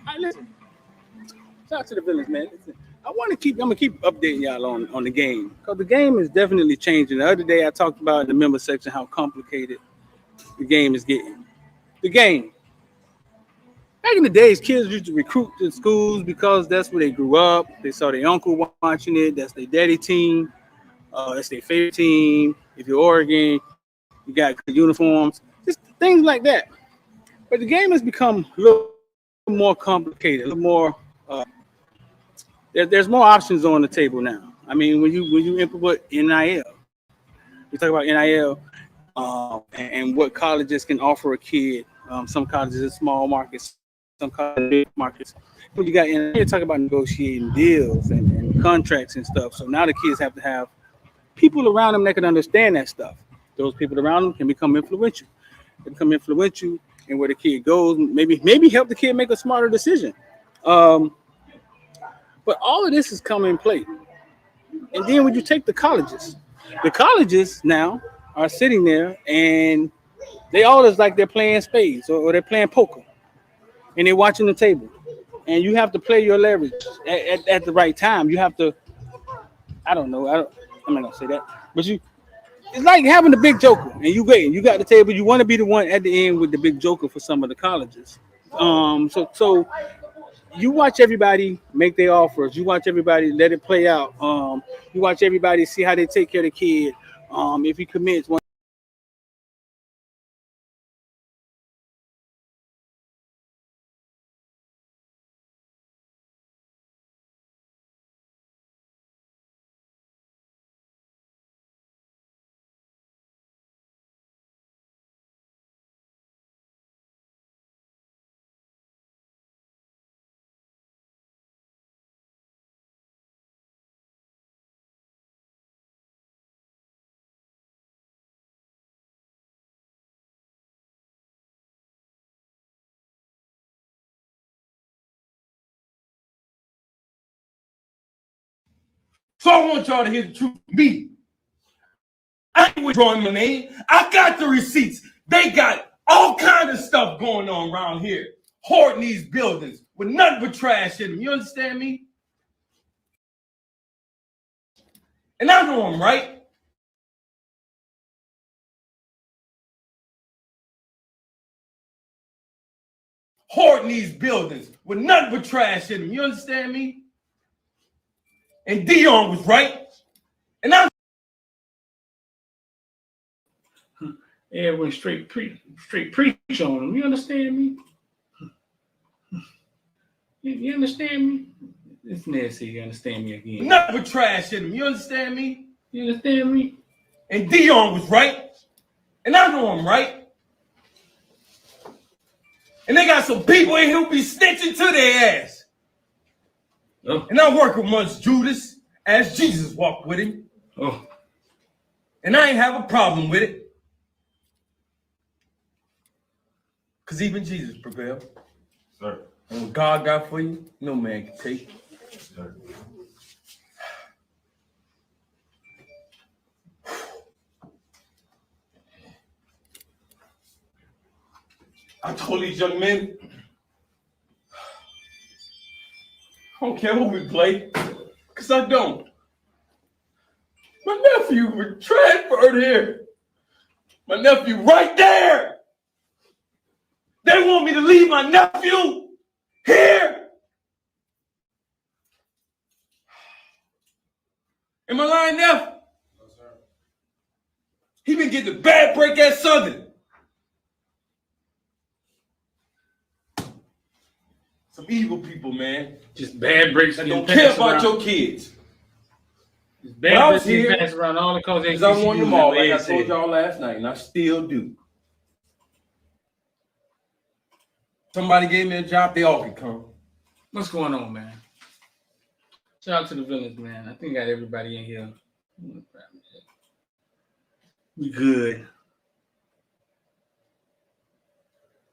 right, listen. Shout out to the villains, man. Listen, I'm gonna keep updating y'all on the game because the game is definitely changing. The other day I talked about in the member section how complicated the game is getting. The game. Back in the days, kids used to recruit to schools because that's where they grew up. They saw their uncle watching it. That's their daddy team. That's their favorite team. If you're Oregon, you got good uniforms. Just things like that. But the game has become a little more complicated, a little more. There's more options on the table now. I mean, when you implement NIL, we talk about NIL and what colleges can offer a kid. Some colleges are small markets, some colleges are big markets. When you got NIL, you talk about negotiating deals and contracts and stuff. So now the kids have to have people around them that can understand that stuff. Those people around them can become influential. They become influential in where the kid goes. Maybe help the kid make a smarter decision. Um, but all of this is coming in play. And then when you take the colleges now are sitting there and they all is like they're playing spades or they're playing poker and they're watching the table. And you have to play your leverage at the right time. You have to, I don't know, I'm not gonna say that, but it's like having the big joker and you waiting. You got the table. You want to be the one at the end with the big joker for some of the colleges. So you watch everybody make their offers. You watch everybody let it play out. You watch everybody see how they take care of the kid. If he commits one. So I want y'all to hear the truth from me. I ain't withdrawing my name. I got the receipts. They got all kind of stuff going on around here. Hoarding these buildings with nothing but trash in them. You understand me? And I know I'm right. Hoarding these buildings with nothing but trash in them. You understand me? And Dion was right. And I Went straight preach on them. You understand me? You understand me? It's nasty. You understand me again? nothing but trash in them. You understand me? You understand me? And Dion was right. And I know I'm right. And they got some people in here who be snitching to their ass. Oh. And I work amongst Judas as Jesus walked with him. Oh. And I ain't have a problem with it. Because even Jesus prevailed. Sir. And what God got for you, no man can take. Sir. I told these young men, I don't care who we play, because I don't. My nephew was transferred here. My nephew right there. They want me to leave my nephew here. Am I lying, Neff? No, sir. He been getting a bad break at Southern. Some evil people, man. Just bad breaks. That don't care about your kids. Just When I was bad breaks here, passed around all because because I want them all, like I told y'all last night, and I still do. Somebody gave me a job, they all can come. What's going on, man? Shout out to the villains, man. I think I got everybody in here. We good.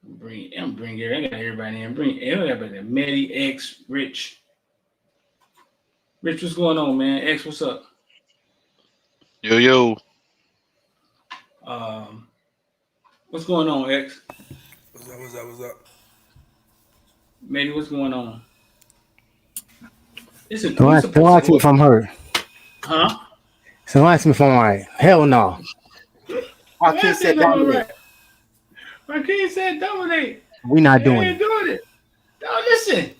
I'm bring I got everybody in. Bring everybody. Maddie, X, Rich. Rich, what's going on, man? X, what's up? Yo. What's going on, X? What's up? Manny, what's going on? Listen, Don't we ask, don't supposed to ask me go. if I'm hurt. Huh? So don't ask me if I'm alright. Hell no. Don't Joaquin ask me said if I'm all dominate. right. My kid said dominate. We not They doing ain't it. doing it. No, listen.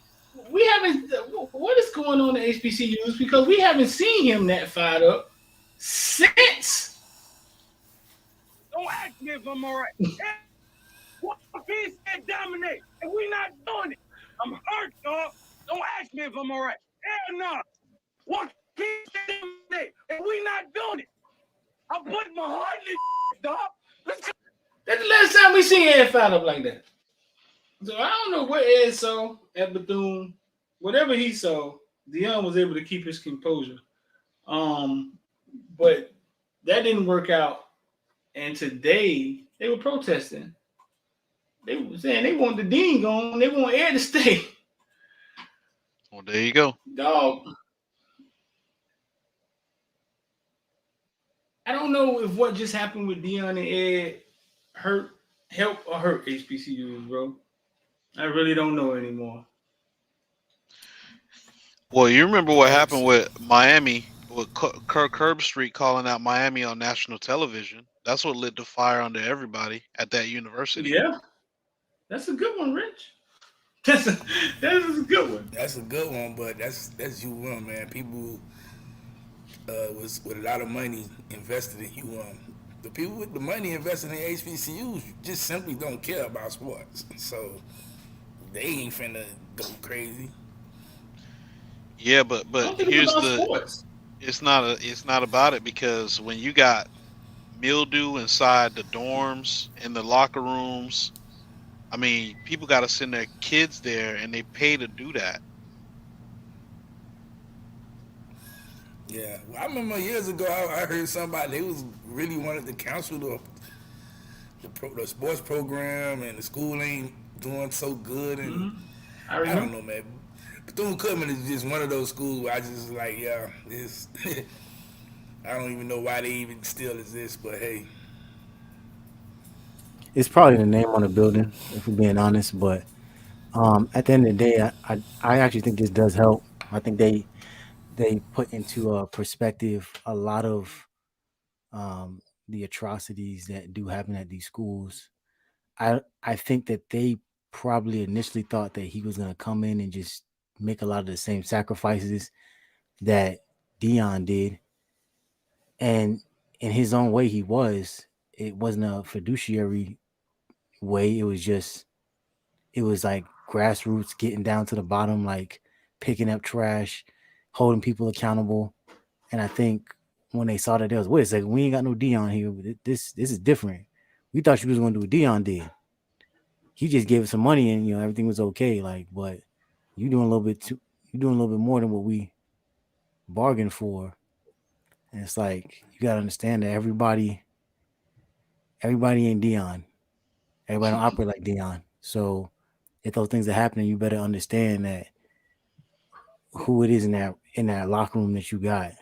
We haven't. What is going on in HBCUs? Because we haven't seen him that fired up since. Don't ask me if I'm all right. What he said dominate, and we not doing it. I'm hurt, dog. Don't ask me if I'm all right. Hell no. What he said dominate, and we not doing it. I'm putting my heart in this, dog. Let's go. That's the last time we seen Ed fired up like that. So I don't know what Ed saw at Bethune. Whatever he saw, Dion was able to keep his composure. Um, but that didn't work out. And today they were protesting. They were saying they want the dean gone. They want Ed to stay. Well, there you go. Dog. I don't know if what just happened with Dion and Ed help or hurt HBCUs, bro. I really don't know anymore. Well, you remember what happened Actually, with Miami, with Kirk Herbstreit calling out Miami on national television. That's what lit the fire under everybody at that university. Yeah, that's a good one, Rich. That's a, that is a good one. That's a good one, but that's U1, man. People was with a lot of money invested in U1. The people with the money invested in HBCUs just simply don't care about sports, so they ain't finna go crazy. Yeah, I but don't think it's here's about the sports. it's not about it because when you got mildew inside the dorms in the locker rooms, I mean, people got to send their kids there and they pay to do that. Yeah, well, I remember years ago I heard somebody they was really wanted to cancel the sports program and the school ain't doing so good and Hmm. I I don't remember. know, man. Bethune Cookman is just one of those schools where I just like, yeah, this. I don't even know why they even still exist, but hey, It's probably the name on the building, if we're being honest. But at the end of the day, I actually think this does help. I think they put into perspective a lot of um, the atrocities that do happen at these schools. I think that they probably initially thought that he was going to come in and just make a lot of the same sacrifices that Dion did, and in his own way, he was. It wasn't a fiduciary way. It was like grassroots, getting down to the bottom, like picking up trash, holding people accountable. And I think when they saw that, they was, wait a second, we ain't got no Dion here. This is different. We thought you was going to do what Dion did. He just gave us some money and everything was okay. Like, but you doing a little bit too, you doing a little bit more than what we bargained for. And it's like you gotta understand that everybody ain't Dion. Everybody don't operate like Dion. So if those things are happening, you better understand that who it is in that locker room that you got,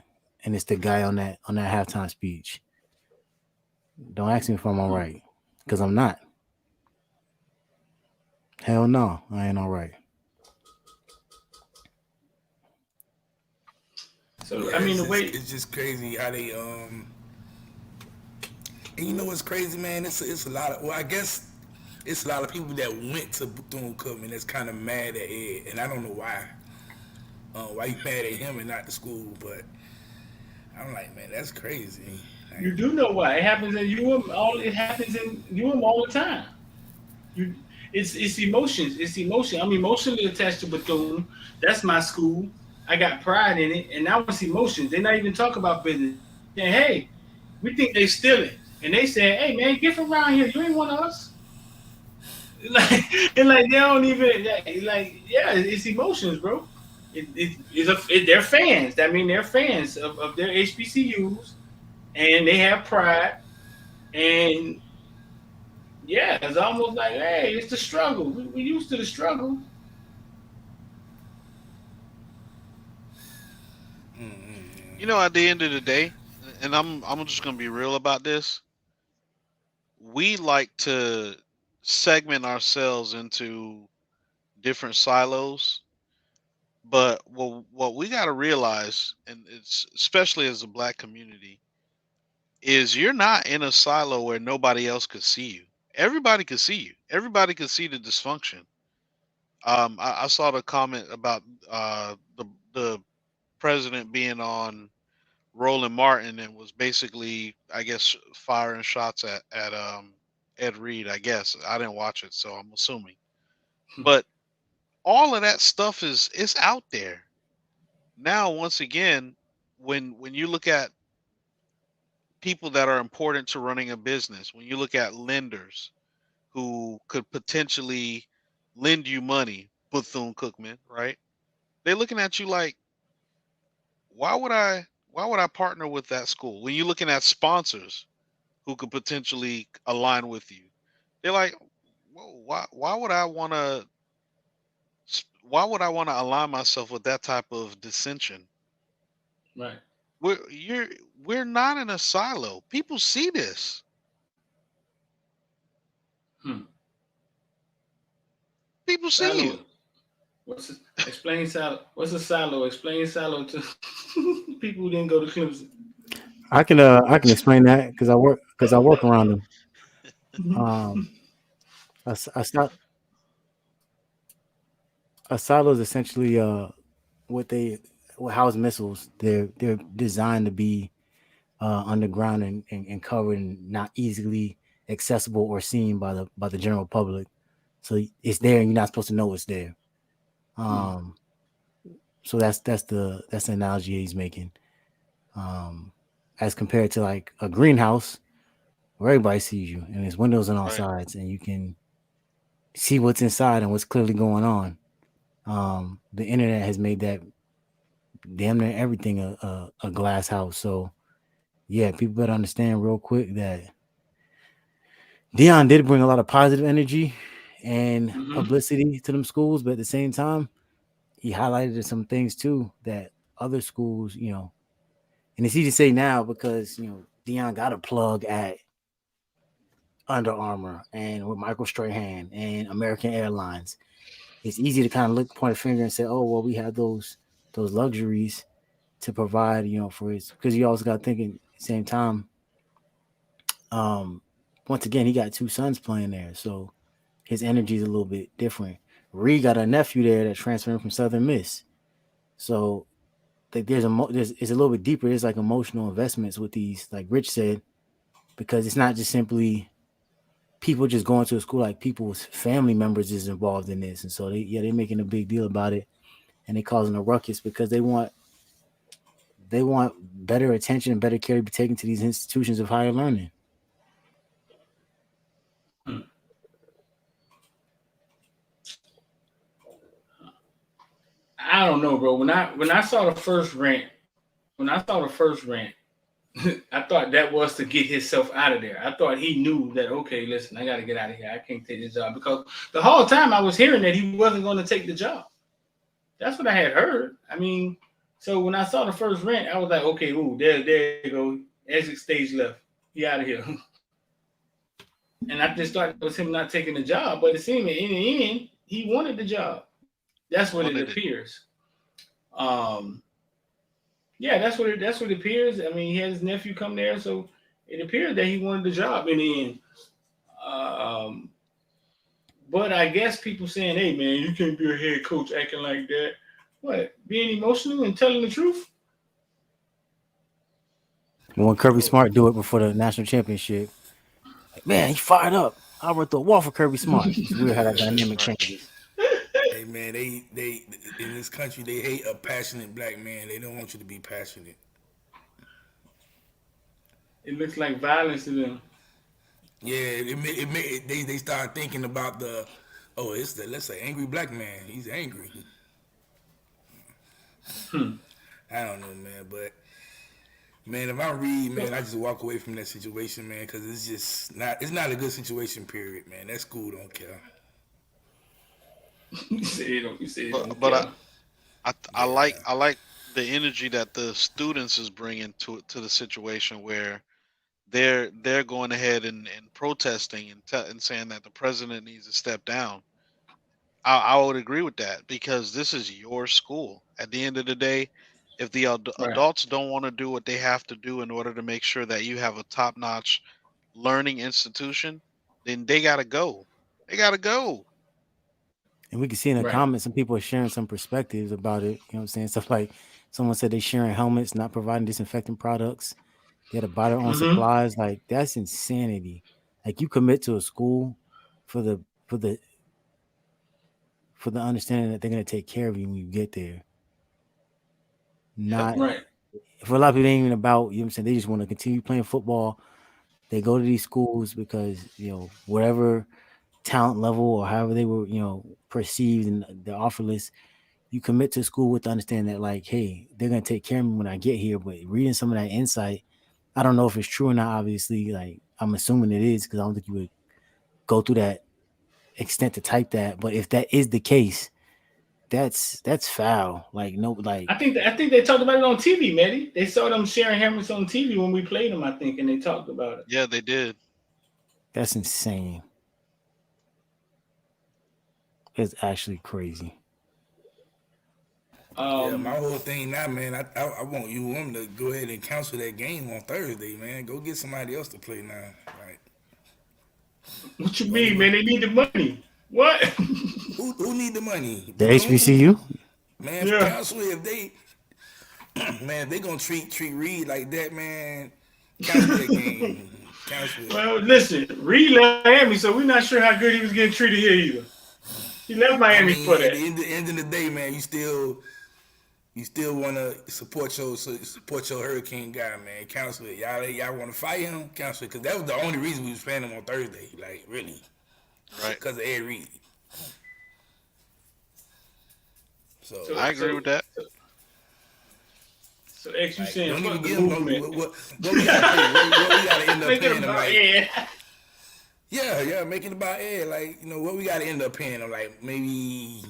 and it's the guy on that halftime speech. Don't ask me if I'm all right, because I'm not. Hell no, I ain't all right. So yeah, I mean, it's the just way it's just crazy how they And you know what's crazy, man? It's a lot of I guess it's a lot of people that went to Bethune Cookman that's kind of mad at Ed, and I don't know why. Why you mad at him and not the school? But I'm like, man, that's crazy. Like, you do know why it happens in UM. It happens in UM all the time. You, it's emotions. It's emotion. I'm emotionally attached to Bethune. That's my school. I got pride in it, and now it's emotions. They're not even talking about business. Saying, hey, we think they stealing, and they say, hey man, get from around here. You ain't one of us. Like, and like they don't even like yeah, it's emotions, bro. They're fans. That mean they're fans of their HBCUs, and they have pride. And yeah, it's almost like, hey, it's the struggle. We used to the struggle. You know, at the end of the day, and I'm just gonna be real about this. We like to segment ourselves into different silos. But what we got to realize, and it's especially as a black community, is you're not in a silo where nobody else could see you. Everybody could see you. Everybody could see the dysfunction. I saw the comment about the president being on Roland Martin and was basically, I guess, firing shots at Ed Reed. I guess I didn't watch it, so I'm assuming. But all of that stuff is out there now. Once again, when you look at people that are important to running a business, when you look at lenders who could potentially lend you money, Bethune Cookman, right? They're looking at you like, why would I partner with that school? When you're looking at sponsors who could potentially align with you, they're like, whoa, why would I want to align myself with that type of dissension? Right. We're you're we're not in a silo. People see this. Hmm. People see Silo. you. Explain silo? What's a silo? Explain silo to people who didn't go to Clemson. I can explain that because I work around them. Um, a, s- a, si- a silo is essentially what they house missiles. They're designed to be underground and covered and not easily accessible or seen by the general public. So it's there and you're not supposed to know it's there. Hmm. Um, so that's the analogy he's making. Um, as compared to like a greenhouse where everybody sees you and there's windows on all Right. sides and you can see what's inside and what's clearly going on. The internet has made that damn near everything a glass house. So yeah, people better understand real quick that Dion did bring a lot of positive energy and Mm-hmm. publicity to them schools, but at the same time, he highlighted some things too that other schools, and it's easy to say now because Dion got a plug at Under Armour and with Michael Strahan and American Airlines. It's easy to kind of look, point a finger, and say, "Oh, well, we have those luxuries to provide, for his." Because you also got thinking at the same time. Um, Once again, he got two sons playing there, so his energy is a little bit different. Reed got a nephew there that transferred from Southern Miss, so like there's it's a little bit deeper. There's like emotional investments with these, like Rich said, because it's not just simply people just going to a school. Like people's family members is involved in this, and so they're making a big deal about it, and they causing a ruckus because they want better attention and better care to be taken to these institutions of higher learning. Hmm. I don't know, bro. When I saw the first rant, when I saw the first rant, I thought that was to get himself out of there. I thought he knew that, okay, listen, I got to get out of here. I can't take this job because the whole time I was hearing that he wasn't going to take the job. That's what I had heard. I mean, so when I saw the first rant, I was like, okay, ooh, there you go. Exit stage left. He out of here. And I just thought it was him not taking the job, but it seemed in the end he wanted the job. That's He what it wanted it. appears. Um, yeah, that's what it appears. I mean, he had his nephew come there, so it appeared that he wanted the job in the end. Um, but I guess people saying, "Hey, man, you can't be a head coach acting like that." What? Being emotional and telling the truth? When Kirby Oh. Smart do it before the national championship, like man, he fired up. I wrote the wall for Kirby Smart. It's weird how that dynamic Right. changes. Hey man, they in this country they hate a passionate black man. They don't want you to be passionate. It looks like violence to them. Yeah, they start thinking about it's the let's say angry black man. He's angry. Hmm. I don't know, man, but man, if I read, man, I just walk away from that situation, man, because it's not a good situation. Period, man. That school don't care. You say they don't But care. I like Yeah, the energy that the students is bringing to the situation where they're going ahead and protesting and saying that the president needs to step down. I would agree with that because this is your school. At the end of the day, if the Right. adults don't want to do what they have to do in order to make sure that you have a top-notch learning institution, then they gotta go. They gotta go. And we can see in the Right. comments some people are sharing some perspectives about it. You know what I'm saying? Stuff like someone said they sharing helmets, not providing disinfectant products. They had to buy their own Mm-hmm. supplies. Like that's insanity. Like you commit to a school for the for the for the understanding that they're gonna take care of you when you get there. Yep. Not Right. for a lot of people, it ain't even about, you know what I'm saying? They just want to continue playing football. They go to these schools because, whatever talent level or however they were, perceived in the offer list, you commit to school with the understanding that, like, hey, they're gonna take care of me when I get here. But reading some of that insight, I don't know if it's true or not, obviously. Like, I'm assuming it is because I don't think you would go through that extent to type that. But if that is the case, that's foul. Like, no, like I think they talked about it on TV, Matty. They saw them sharing helmets on TV when we played them, I think, and they talked about it. Yeah, they did. that's insane. It's actually crazy. Yeah, my Um, whole thing now, man. I want you women to go ahead and cancel that game on Thursday, man. Go get somebody else to play now. Like, what you don't mean, even. man? They need the money. What? Who need the money? The Bethune, HBCU? man. Yeah. Cancel it if they, man. If they gonna treat Reed like that, man. Cancel that game. Cancel it. Well, listen, Reed left Miami, so we're not sure how good he was getting treated here either. He left I Miami for mean, at that. the end of the day, man, you still want to support your Hurricane guy, man. Cancel it. Y'all want to fight him? Cancel it, because that was the only reason we was playing him on Thursday. Like, really, Right. because of Ed Reed. So, So, I agree so, with that. so X, you like, saying don't even fuck the give him movement? what we gotta pay. What we gotta end up Make it paying him, about like, yeah. yeah, make it about Ed. Like, what we gotta end up paying him, like, maybe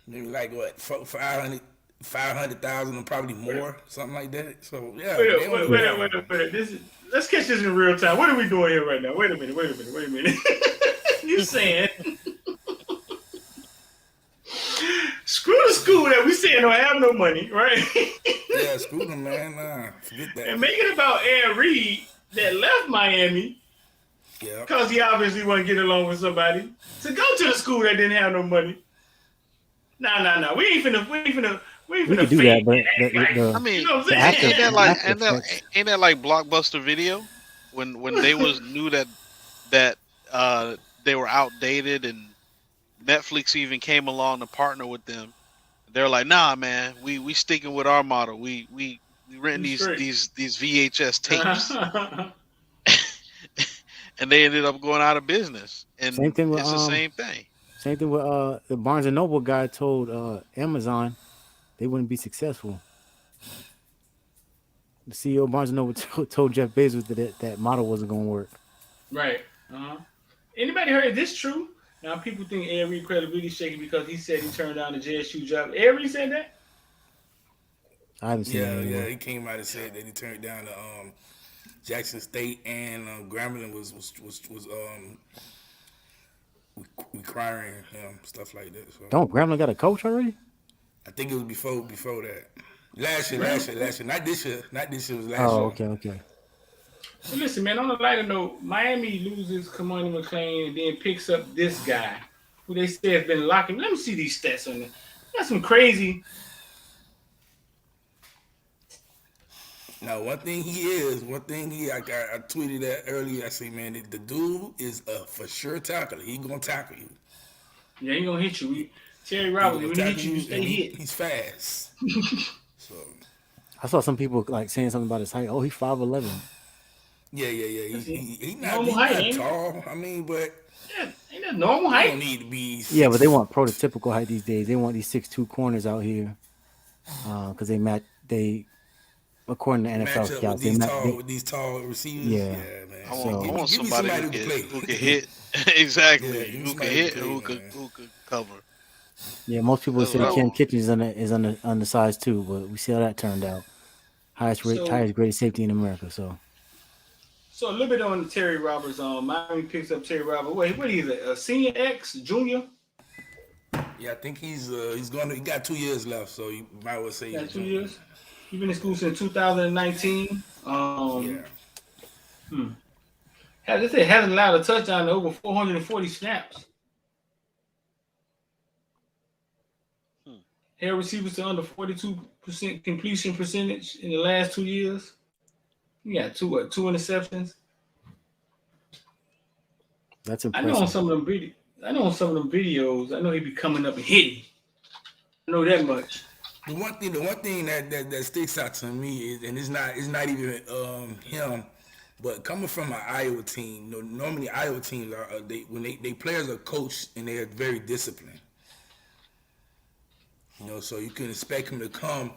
like what, 500,000 or probably more, something like that. So yeah, Wait, they a- don't wait, even wait, a- know. wait, a- wait. Let's catch this in real time. What are we doing here right now? Wait a minute. You saying screw the school that we saying don't have no money, right? Yeah, screw them, man. Nah, forget And that. make it about Ed Reed that left Miami Yeah. because he obviously wasn't getting along with somebody to go to the school that didn't have no money. Nah. We ain't We finna could do that, fake but and act like, I you mean, know what the I'm after ain't that the like after effects. ain't that like Blockbuster Video when they was knew that they were outdated and Netflix even came along to partner with them. They're like, nah, man, we sticking with our model. We renting we these straight. these these VHS tapes, and they ended up going out of business. Same And thing with it's the same thing. the Barnes and Noble guy told Amazon they wouldn't be successful. The CEO of Barnes and Noble told Jeff Bezos that model wasn't going to work. Right. Uh-huh. Anybody heard this true? Now people think Ed Reed credibility shaky because he said he turned down the JSU job. Ed Reed said that? I haven't seen that Yeah. anywhere. He came out and said that he turned down the Jackson State and Grambling was requiring him, stuff like that. So Don't Grambling got a coach already? I think it was before that. Last Graham? year. Not this year. Not this year. It was last Oh, year. okay. Well, listen, man, on a lighter note, Miami loses Kamani McClain and then picks up this guy who they say has been locking. Let me see these stats on there. That's some crazy. Now, I tweeted that earlier. I say, man, the dude is a for sure tackler. He gonna tackle you. Yeah, he gonna hit you. Terry He Roberts, gonna when he hit tackle you, you you, stay and hit. he's fast. So I saw some people like saying something about his height. Oh, he's 5'11". yeah. That's He not normal height, ain't it? tall. I mean, but Yeah, ain't that normal he don't height? need to be Yeah, but they six. want prototypical height these days. They want these 6'2" corners out here because they according to NFL Match up with scouts these tall receivers. yeah. Yeah, man. I want I So Give me want give me somebody somebody who can play. who can hit Yeah, exactly, give me who can somebody who hit can and play, who could man. who could cover. yeah, most people That's say what I So, Cam want. Kitchens is undersized too, but we see how that turned out. so, Highest graded safety in America. So so a little bit on Terry Roberts. Miami picks up Terry Roberts. Wait, what is it? A senior X, junior? Yeah, I think he's going. He got 2 years left, so you might well say Yeah, he's a 2 years. junior. He's been in school since 2019. Yeah. Hmm. They say hasn't allowed a touchdown to over 440 snaps. Hmm. Held receivers to under 42% completion percentage in the last 2 years. He got two interceptions. That's I know on impressive. some of them videos, I know he be coming up and hitting. I know that much. The one thing that sticks out to me is, and it's not even him, but coming from an Iowa team, normally Iowa teams are when they players are coached and they are very disciplined. So you can expect him to come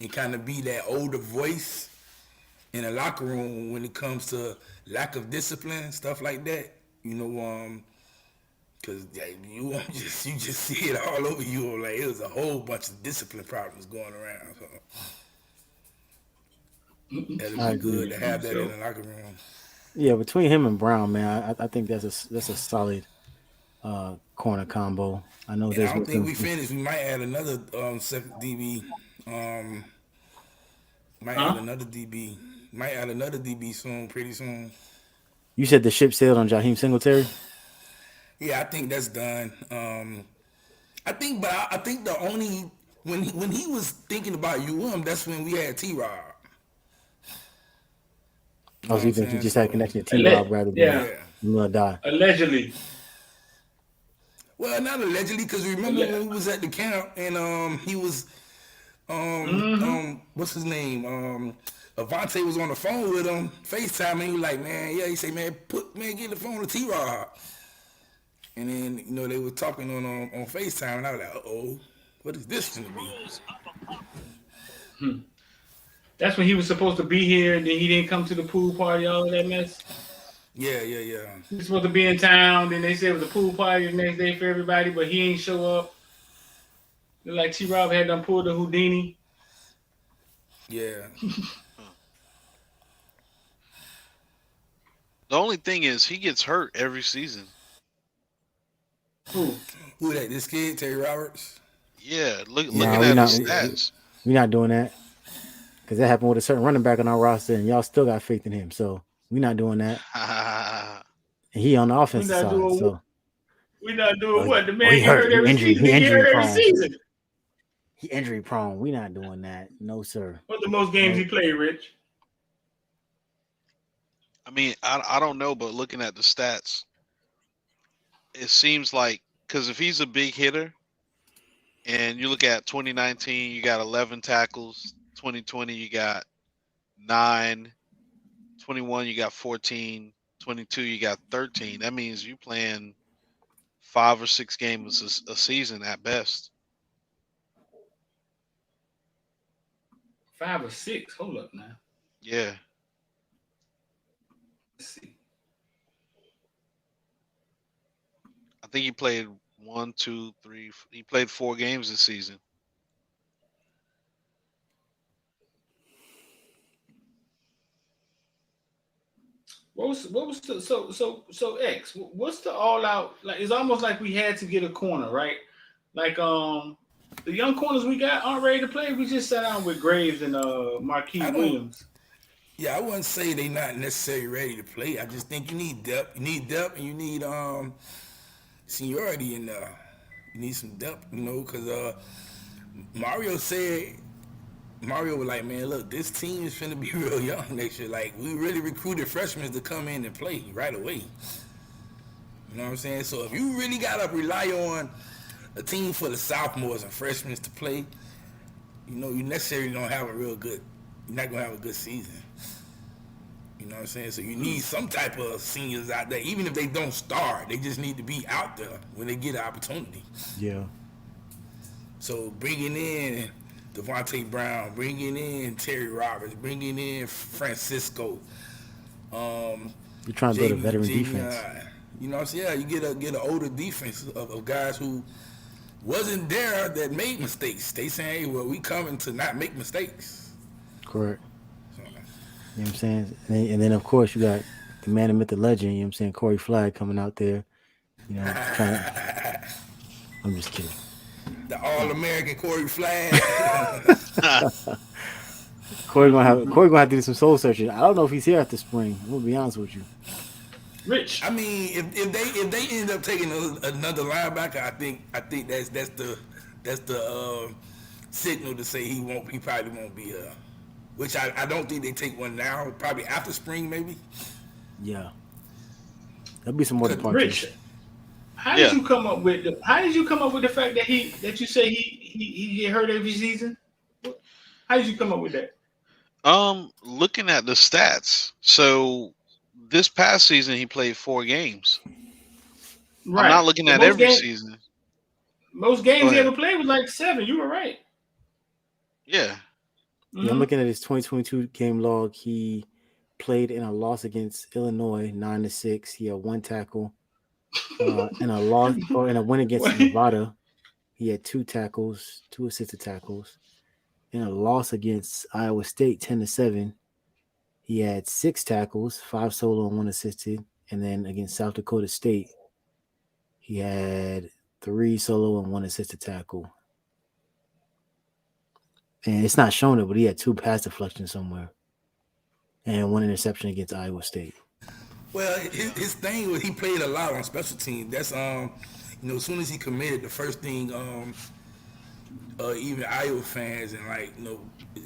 and kind of be that older voice in a locker room when it comes to lack of discipline, stuff like that. Cause you just see it all over you. Like it was a whole bunch of discipline problems going around. So that'd I be agree. good to have that in So the locker room. Yeah, between him and Brown, man, I think that's a solid corner combo. I know And I there's don't been think some. we finished. We might add another second DB. Um, might add huh? another DB. Might add another DB soon, pretty soon. You said the ship sailed on Jaheim Singletary. Yeah, I think that's done. I think the only when he was thinking about that's when we had T Rob. You Oh, know so what you I'm think he saying? just had a So connection to T Rob rather than Yeah, yeah. Die? allegedly. Well, not allegedly, because remember Alle- when we was at the camp and he was mm-hmm. what's his name? Avante was on the phone with him, FaceTime, and he was like, man, yeah, he say, man, get the phone to T Rob. And then, they were talking on FaceTime, and I was like, uh-oh, what is this gonna be? That's when he was supposed to be here, and then he didn't come to the pool party. All of that mess. Yeah, yeah, yeah. He was supposed to be in town. Then they said it was a pool party the next day for everybody, but he ain't show up. Like T. Rob had done pulled the Houdini. Yeah. Huh. The only thing is he gets hurt every season. Who? Who that? This kid, Terry Roberts? Yeah, Nah, looking we at not his Yeah, he, stats. we not doing that because that happened with a certain running back on our roster, and y'all still got faith in him. So we not doing that. And he on the We offensive not side, doing. so We not oh, doing what? The man he get hurt, hurt every season. he He get injury hurt every prone, season. he injury prone. We not doing that. No sir. What's the most games he No. played, Rich? I mean, I don't know, but looking at the stats, it seems like because if he's a big hitter, and you look at 2019, you got 11 tackles. 2020, you got 9. 21, you got 14. 22, you got 13. That means you playing 5 or 6 games a season at best. 5 or 6. Hold up now. Yeah. Let's see. I think he played 1, 2, 3. He played 4 games this season. What was the so X? What's the all out like? It's almost like we had to get a corner, right? Like the young corners we got aren't ready to play. We just sat down with Graves and Marquise I don't. Williams. Yeah, I wouldn't say they not necessarily ready to play. I just think you need depth. You need depth, and you need seniority in there. You need some depth, because Mario said. Mario was like, man, look, this team is finna be real young next year. Like, we really recruited freshmen to come in and play right away. You know what I'm saying? So if you really gotta rely on a team full of sophomores and freshmen to play, you necessarily don't have you're not gonna have a good season. You know what I'm saying? So you need some type of seniors out there, even if they don't start, they just need to be out there when they get an opportunity. Yeah. So bringing in Devontae Brown, bringing in Terry Roberts, bringing in Francisco, You're trying to build a veteran defense. You know what I'm saying? Yeah, you get an older defense of guys who wasn't there that made mistakes. They saying, hey, well, we coming to not make mistakes. Correct. So, You know what I'm saying? And then of course you got the man, the myth, the legend. You know what I'm saying? Corey Flagg coming out there. Trying to I'm just kidding. The All American Corey Flag. Corey gonna have to do some soul searching. I don't know if he's here after spring. I'm gonna be honest with you. Rich. I mean, if they end up taking another linebacker, I think that's the signal to say he probably won't be which I don't think they take one now. Probably after spring, maybe. Yeah, there'll be some more Cause departures. Rich. How did Yeah. you come up with the fact that you say he get hurt every season? How did you come up with that? Looking at the stats, so this past season he played 4 games. I'm Right. not looking The at every season. most Go games he ahead. ever played was like 7. You were right. Yeah. Yeah, I'm Hmm. looking at his 2022 game log. He played in a loss against Illinois, 9-6. He had one tackle. In a loss or in a win against Nevada, he had two tackles, two assisted tackles. In a loss against Iowa State, 10-7, he had six tackles, five solo and one assisted. And then against South Dakota State, he had three solo and one assisted tackle. And it's not showing it, but he had two pass deflections somewhere and one interception against Iowa State. Well, his thing was he played a lot on special teams. That's as soon as he committed, the first thing even Iowa fans and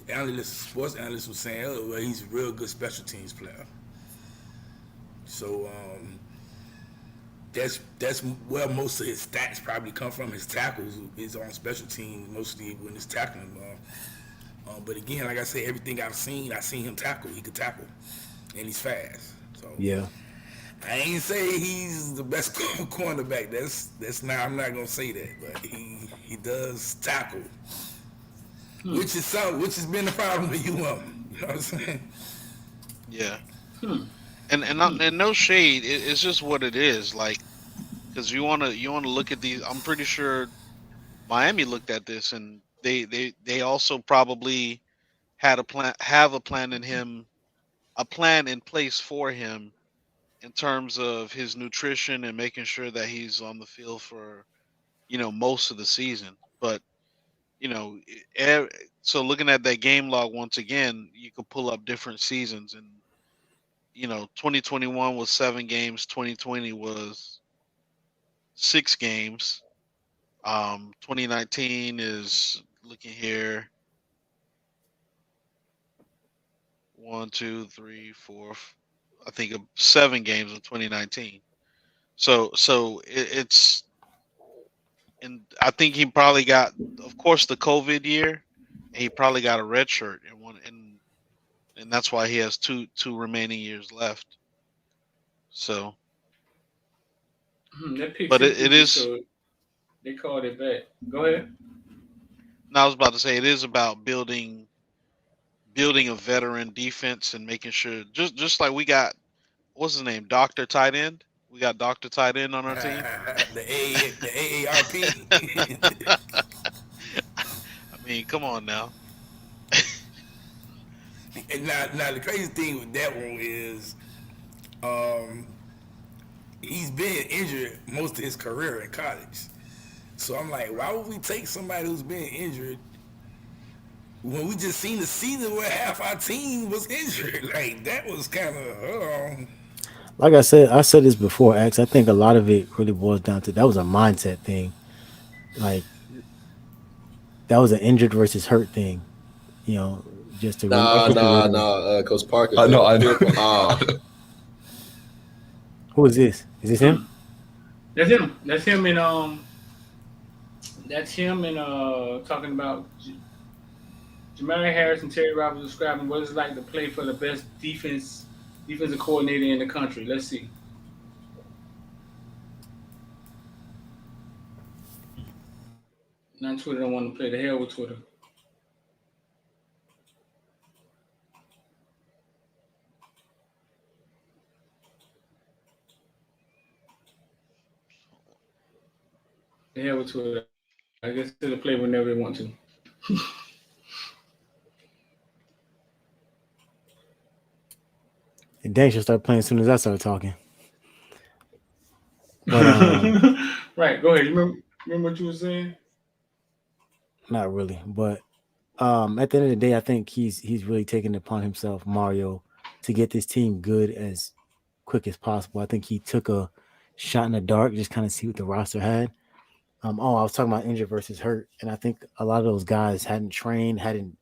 analysts, sports analysts were saying, oh, well, he's a real good special teams player. So that's where most of his stats probably come from. His tackles is on special teams mostly when he's tackling. But again, like I said, everything I seen him tackle. He could tackle, and he's fast. So Yeah. I ain't say he's the best cornerback. That's not. I'm not gonna say that, but he does tackle, which has been the problem with UM. You know what I'm saying? Yeah. Hmm. And no shade. It's just what it is. Like, because you wanna look at these. I'm pretty sure Miami looked at this and they also probably had have a plan in place for him in terms of his nutrition and making sure that he's on the field for most of the season. But you know, so looking at that game log once again, you could pull up different seasons, and 2021 was 7 games, 2020 was 6 games. 2019 is looking here, one, two, three, four, I think 7 games in 2019. So it's, and I think he probably got, of course, the COVID year, and he probably got a red shirt and one, and that's why he has two remaining years left. So, That pick but six it injury, is. so they called it back. Go ahead. Now I was about to say it is about building a veteran defense and making sure, just like we got, what's his name, Doctor Tight End. We got Doctor Tight End on our team. The AARP. I mean, come on now. And now the crazy thing with that one is, um, he's been injured most of his career in college. So I'm like, why would we take somebody who's been injured when we just seen the season where half our team was injured? Like that was kind of. Like I said this before, X. I think a lot of it really boils down to that was a mindset thing. Like that was an injured versus hurt thing. You know, just to Nah, quickly nah, review. nah. Coach Parker. I know, I know. Who is this? Is this him? That's him. That's him and talking about Jamari Harris and Terry Roberts describing what it's like to play for the best defensive coordinator in the country. Let's see. Now Twitter don't want to play. The hell with Twitter. The hell with Twitter. I guess they'll play whenever they want to. And Dan should start playing as soon as I start talking. But Right. Go ahead. You remember? Remember what you were saying? Not really, but at the end of the day, I think he's really taken it upon himself, Mario, to get this team good as quick as possible. I think he took a shot in the dark, just kind of see what the roster had. I was talking about injured versus hurt, and I think a lot of those guys hadn't trained, hadn't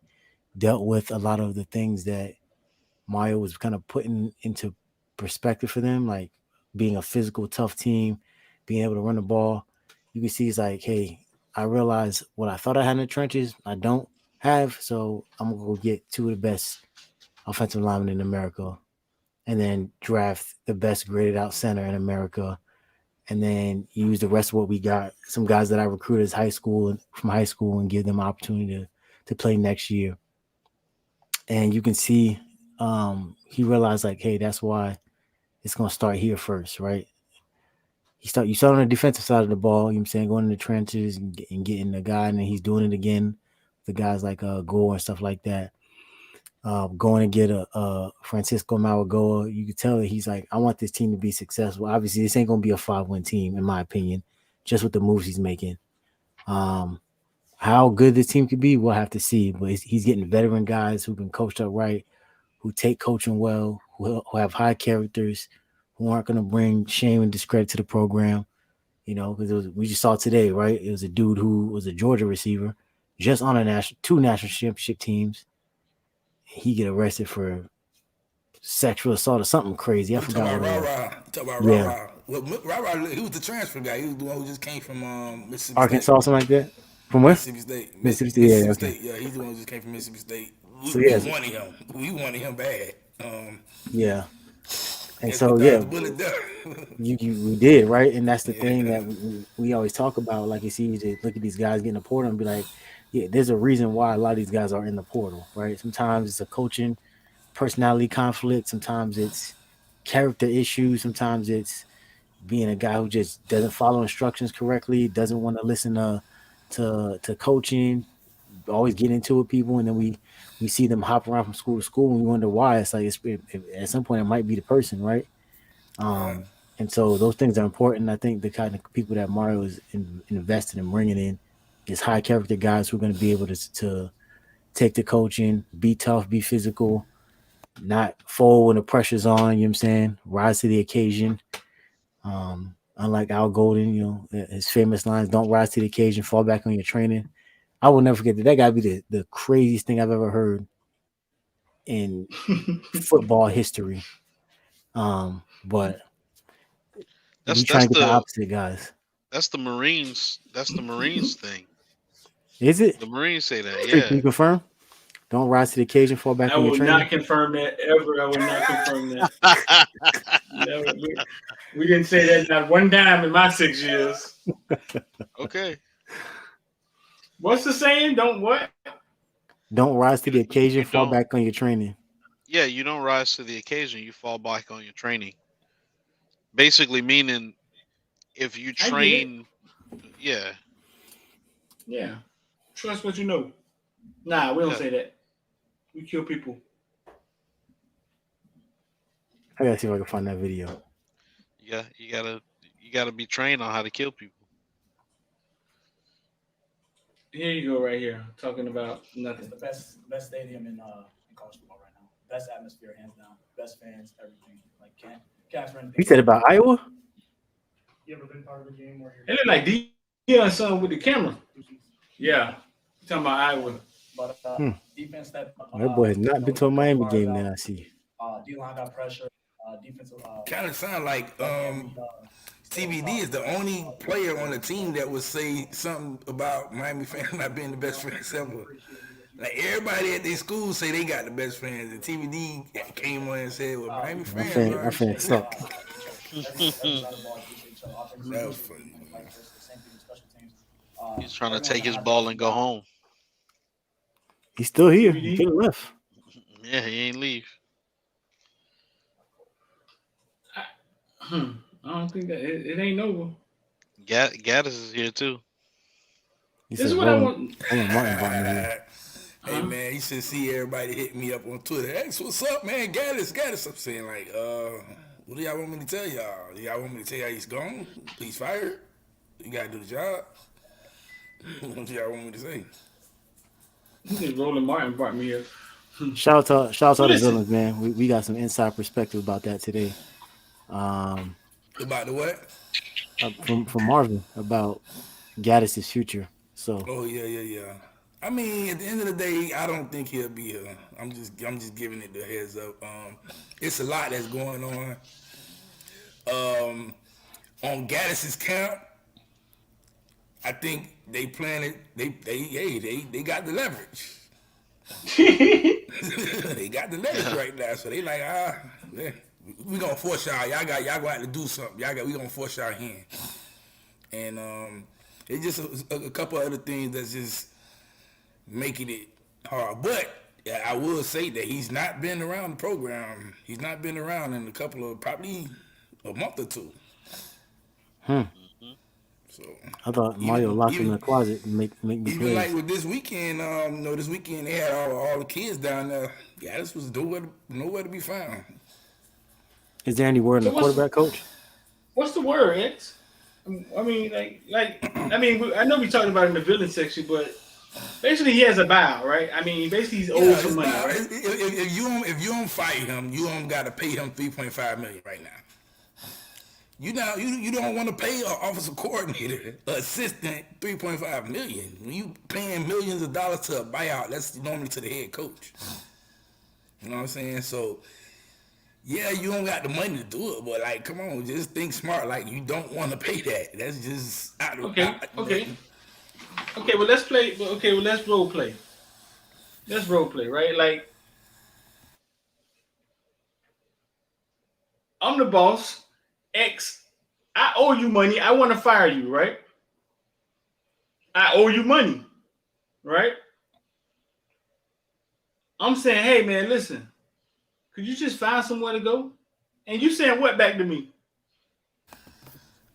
dealt with a lot of the things that Mario was kind of putting into perspective for them, like being a physical, tough team, being able to run the ball. You can see he's like, hey, I realize what I thought I had in the trenches, I don't have, so I'm gonna go get two of the best offensive linemen in America, and then draft the best graded out center in America, and then use the rest of what we got, some guys that I recruited as from high school, and give them opportunity to play next year. And you can see he realized like, hey, that's why it's gonna start here first, right? You start on the defensive side of the ball, you know what I'm saying, going in the trenches and getting the guy, and then he's doing it again. The guys like Gore and stuff like that. Going to get a Francisco Malagoa, you could tell that he's like, I want this team to be successful. Obviously, this ain't gonna be a 5-win team, in my opinion, just with the moves he's making. How good this team could be, we'll have to see. But he's getting veteran guys who've been coached up right, who take coaching well, who have high characters, who aren't going to bring shame and discredit to the program. You know, because we just saw today, right? It was a dude who was a Georgia receiver, just on two national championship teams. He get arrested for sexual assault or something crazy. I You forgot talking what about it Rah was. Rah? Talking about Rah Yeah, Rah? Well, Rah Rah, he was the transfer guy. He was the one who just came from Mississippi State. Arkansas, something like that. From where? Mississippi State. Mississippi State. Yeah, Mississippi okay. State. Yeah, he's the one who just came from Mississippi State. So We yeah, wanted him. We wanted him bad. yeah, and Guess we so dodged yeah, the bullet there. we did, right? And that's the thing Yeah. that we always talk about. Like, it's easy to look at these guys getting the portal and be like, yeah, there's a reason why a lot of these guys are in the portal, right? Sometimes it's a coaching personality conflict, sometimes it's character issues, sometimes it's being a guy who just doesn't follow instructions correctly, doesn't want to listen to coaching, always get into it with people, and then we see them hop around from school to school, and we wonder why. It's like at some point it might be the person, right? Right. And so those things are important. I think the kind of people that Mario is invested in bringing in is high character guys who are going to be able to take the coaching, be tough, be physical, not fold when the pressure's on. You know what I'm saying? Rise to the occasion. Unlike Al Golden, you know, his famous lines, "Don't rise to the occasion, fall back on your training." I will never forget that. That gotta be the craziest thing I've ever heard in football history. But we That's try that's to get the the opposite, guys. that's the Marines. That's the Marines thing. Is it? The Marines say that. Strick, can Yeah. you confirm? Don't rise to the occasion, fall back I on your will not training. confirm that ever. I will not confirm that. Never. We didn't say that not one time in my 6 years. Okay. What's the saying? Don't what? Don't rise to the occasion, You fall don't. back on your training. Yeah, you don't rise to the occasion. You fall back on your training. Basically, meaning if you I get it. train, yeah, Yeah. Trust what you know. Nah, we don't yeah, say that. We kill people. I gotta see if I can find that video. yeah, you gotta be trained on how to kill people. Here you go, right here, talking about nothing. The best stadium in college football right now. Best atmosphere, hands down. Best fans, everything. Like can't ask for anything. You said about Iowa? You ever been part of a game where It look like Dion son with the camera. Yeah, you talking about Iowa. but Hmm. defense that That boy has not been to a Miami game now. I see. D-line got pressure. Defensive. Kind of sound like TBD is the only player on the team that would say something about Miami fans not being the best friends ever. Like everybody at their school say they got the best friends, and TBD came on and said, "Well, Miami My fans, fan, are my fan suck. That was funny. He's trying to take his ball and go home. He's still here. TBD? He could have left. Yeah, he ain't leave. I don't think that it ain't over. Gaddis is here too. He This is said what I Roland, want. Roland Martin brought me here. Hey man, you should see everybody hit me up on Twitter. Hey, so what's up, man? Gaddis. I'm saying like, what do y'all want me to tell y'all? Do y'all want me to tell y'all he's gone? He's fired? You gotta do the job. What y'all want me to say? You think Roland Martin brought me up? Shout out to the Listen, villains, man. We got some inside perspective about that today. Um, About the what? from Marvin about Gaddis's future. So Oh yeah. I mean, at the end of the day, I don't think he'll be here. I'm just giving it the heads up. It's a lot that's going on. On Gaddis's camp, I think they planted. They got the leverage. They got the leverage right now, so they like man, we gonna force y'all. Y'all gonna have to do something. We gonna force y'all hand. And it's just a couple other things that's just making it hard. But yeah, I will say that he's not been around the program. He's not been around in a couple of probably a month or two. So I thought Mario locked him in the closet and make me even like plays. with this weekend, this weekend they had all the kids down there. Yeah, this was nowhere to be found. Is there any word in So the quarterback coach? what's the word, X? I mean, I know we talked about it in the villain section, but basically he has a buyout, right? I mean, basically he's owed some money, right? If you don't fight him, you don't got to pay him $3.5 million right now. You don't want to pay an offensive coordinator, assistant $3.5 million. When you paying millions of dollars to a buyout, that's normally to the head coach. You know what I'm saying? So yeah, you don't got the money to do it, but like, come on, just think smart. Like, you don't want to pay that. That's just Okay. Well, let's play. Okay, well, let's role play. Let's role play, right? Like, I'm the boss. X, I owe you money. I want to fire you, right? I owe you money, right? I'm saying, hey, man, listen. Could you just find somewhere to go? And you saying what back to me?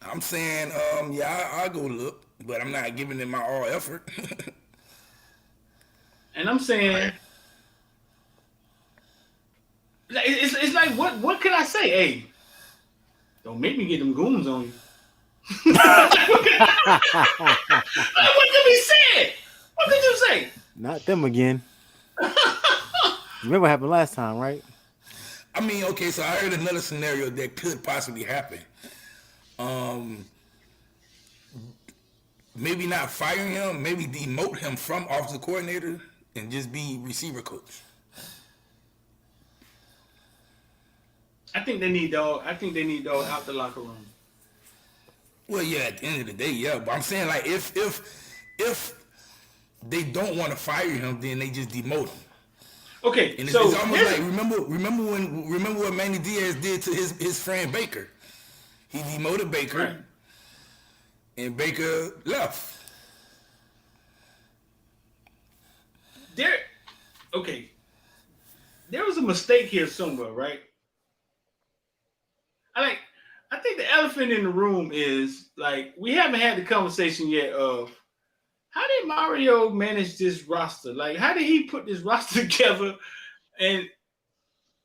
I'm saying, yeah, I'll go look, but I'm not giving it my all effort. And I'm saying, it's like, what can I say? Hey, don't make me get them goons on you. Like, what can be said? What could you say? Not them again. Remember what happened last time, right? I mean, okay, so I heard another scenario that could possibly happen. Maybe not firing him, maybe demote him from offensive coordinator and just be receiver coach. I think they need dog out the locker room. Well, yeah, at the end of the day, yeah. But I'm saying, like, if they don't want to fire him, then they just demote him. Okay, And so it's almost like remember what Manny Diaz did to his friend Baker. He demoted Baker, right. and Baker left. There was a mistake here somewhere, right? I think the elephant in the room is, like, we haven't had the conversation yet of how did Mario manage this roster? Like, how did he put this roster together? And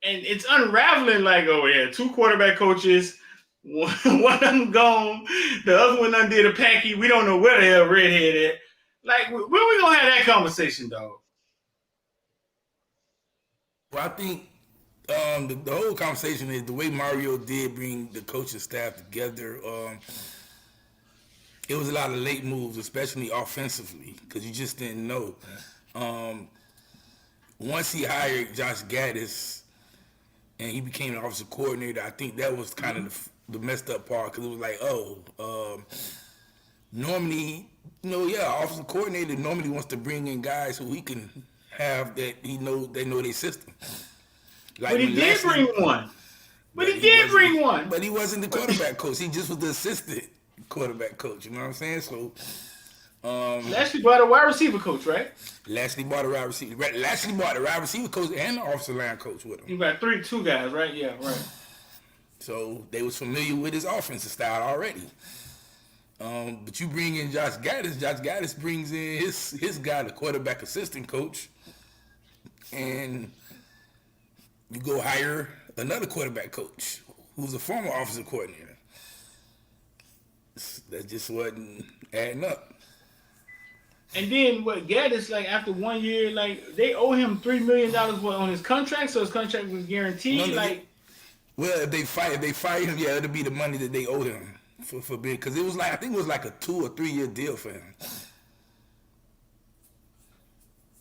it's unraveling, like, oh yeah, 2 quarterback coaches, one of them gone, the other one done did a packy. We don't know where the hell Redhead at. Like, where we gonna have that conversation, dog? Well, I think the whole conversation is the way Mario did bring the coaching staff together. It was a lot of late moves, especially offensively, because you just didn't know. Once he hired Josh Gaddis and he became an offensive coordinator, I think that was kind of the messed up part, because it was like, normally, offensive coordinator normally wants to bring in guys who he can have that they know their system. Like, but he did bring one. But he wasn't the quarterback coach. He just was the assistant quarterback coach. You know what I'm saying? So, Lashley brought a wide receiver coach, right? Lashley bought a wide receiver. Lashley bought a wide receiver coach and the offensive line coach with him. He got two guys, right? Yeah, right. So they was familiar with his offensive style already. But you bring in Josh Gaddis. Josh Gaddis brings in his guy, the quarterback assistant coach, and you go hire another quarterback coach who's a former offensive coordinator. That just wasn't adding up. And then what Gaddis, like after 1 year, like they owe him $3 million on his contract, so his contract was guaranteed. Like, well, if they fire him, yeah, it'll be the money that they owe him for being, because it was like, I think it was like a 2 or 3 year deal for him.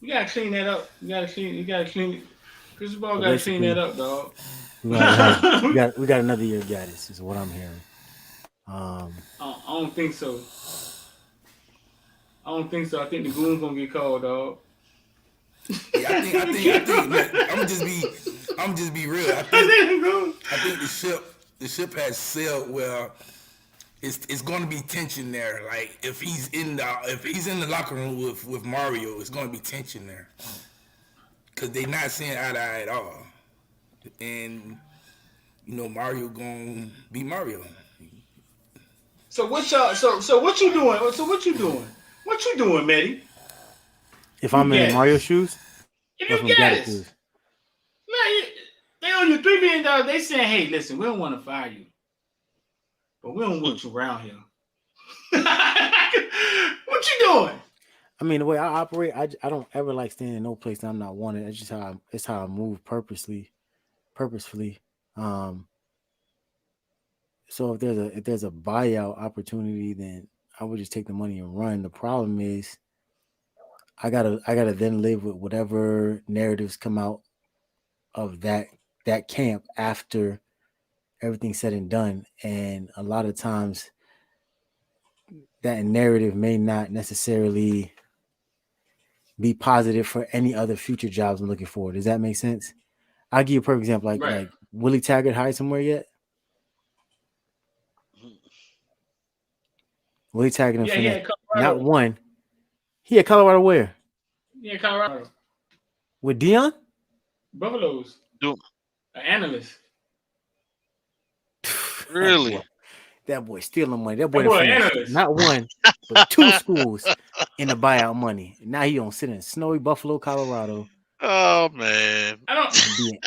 you gotta clean that up. You gotta clean it. Chris Paul So gotta clean basically, that up, dog. we got another year of Gaddis, is what I'm hearing. I don't think so. I don't think so. I think the goon's gonna get called, dog. Yeah, I think. Look, I'm just be real. I think the ship has sailed well. It's going to be tension there. Like if he's in the locker room with Mario, it's going to be tension there because they're not seeing eye to eye at all. And Mario gonna be Mario. So what y'all? So what you doing? So what you doing? What you doing, Matty? If I'm in Mario shoes, If or if you I'm get Gaddis it, shoes, man, they owe you $3 million. They saying, hey, listen, we don't want to fire you, but we don't want you around here. What you doing? I mean, the way I operate, I don't ever like staying in no place that I'm not wanted. It's just how I move purposefully. So if there's a buyout opportunity, then I would just take the money and run. The problem is I gotta then live with whatever narratives come out of that camp after everything's said and done. And a lot of times that narrative may not necessarily be positive for any other future jobs I'm looking for. Does that make sense? I'll give you a perfect example. Like Willie Taggart hired somewhere yet? Willie Taggart and Finesse. Not one. He at Colorado where? Yeah, Colorado. With Dion? Buffaloes. Do An analyst. really? That boy stealing money. That boy analyst. Not one, but 2 schools in the buyout money. Now he don't sit in snowy Buffalo, Colorado. Oh man. I don't think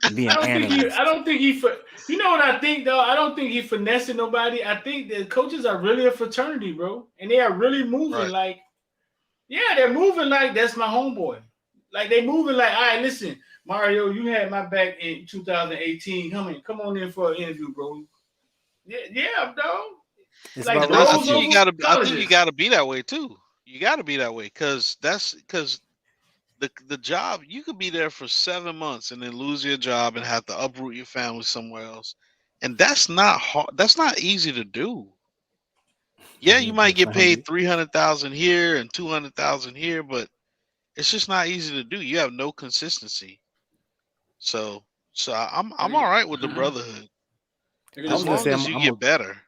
he you know what I think though? I don't think he finessing nobody. I think the coaches are really a fraternity, bro. And they are really moving like, yeah, they're moving like that's my homeboy. Like they moving like, all right, listen, Mario, you had my back in 2018. Come on in for an interview, bro. Yeah, dog. Like I think you gotta be that way too. You gotta be that way because the job, you could be there for 7 months and then lose your job and have to uproot your family somewhere else, and that's not hard. That's not easy to do. Yeah, you might get paid 300,000 here and 200,000 here, but it's just not easy to do. You have no consistency. So I'm all right with the brotherhood as long as you get better.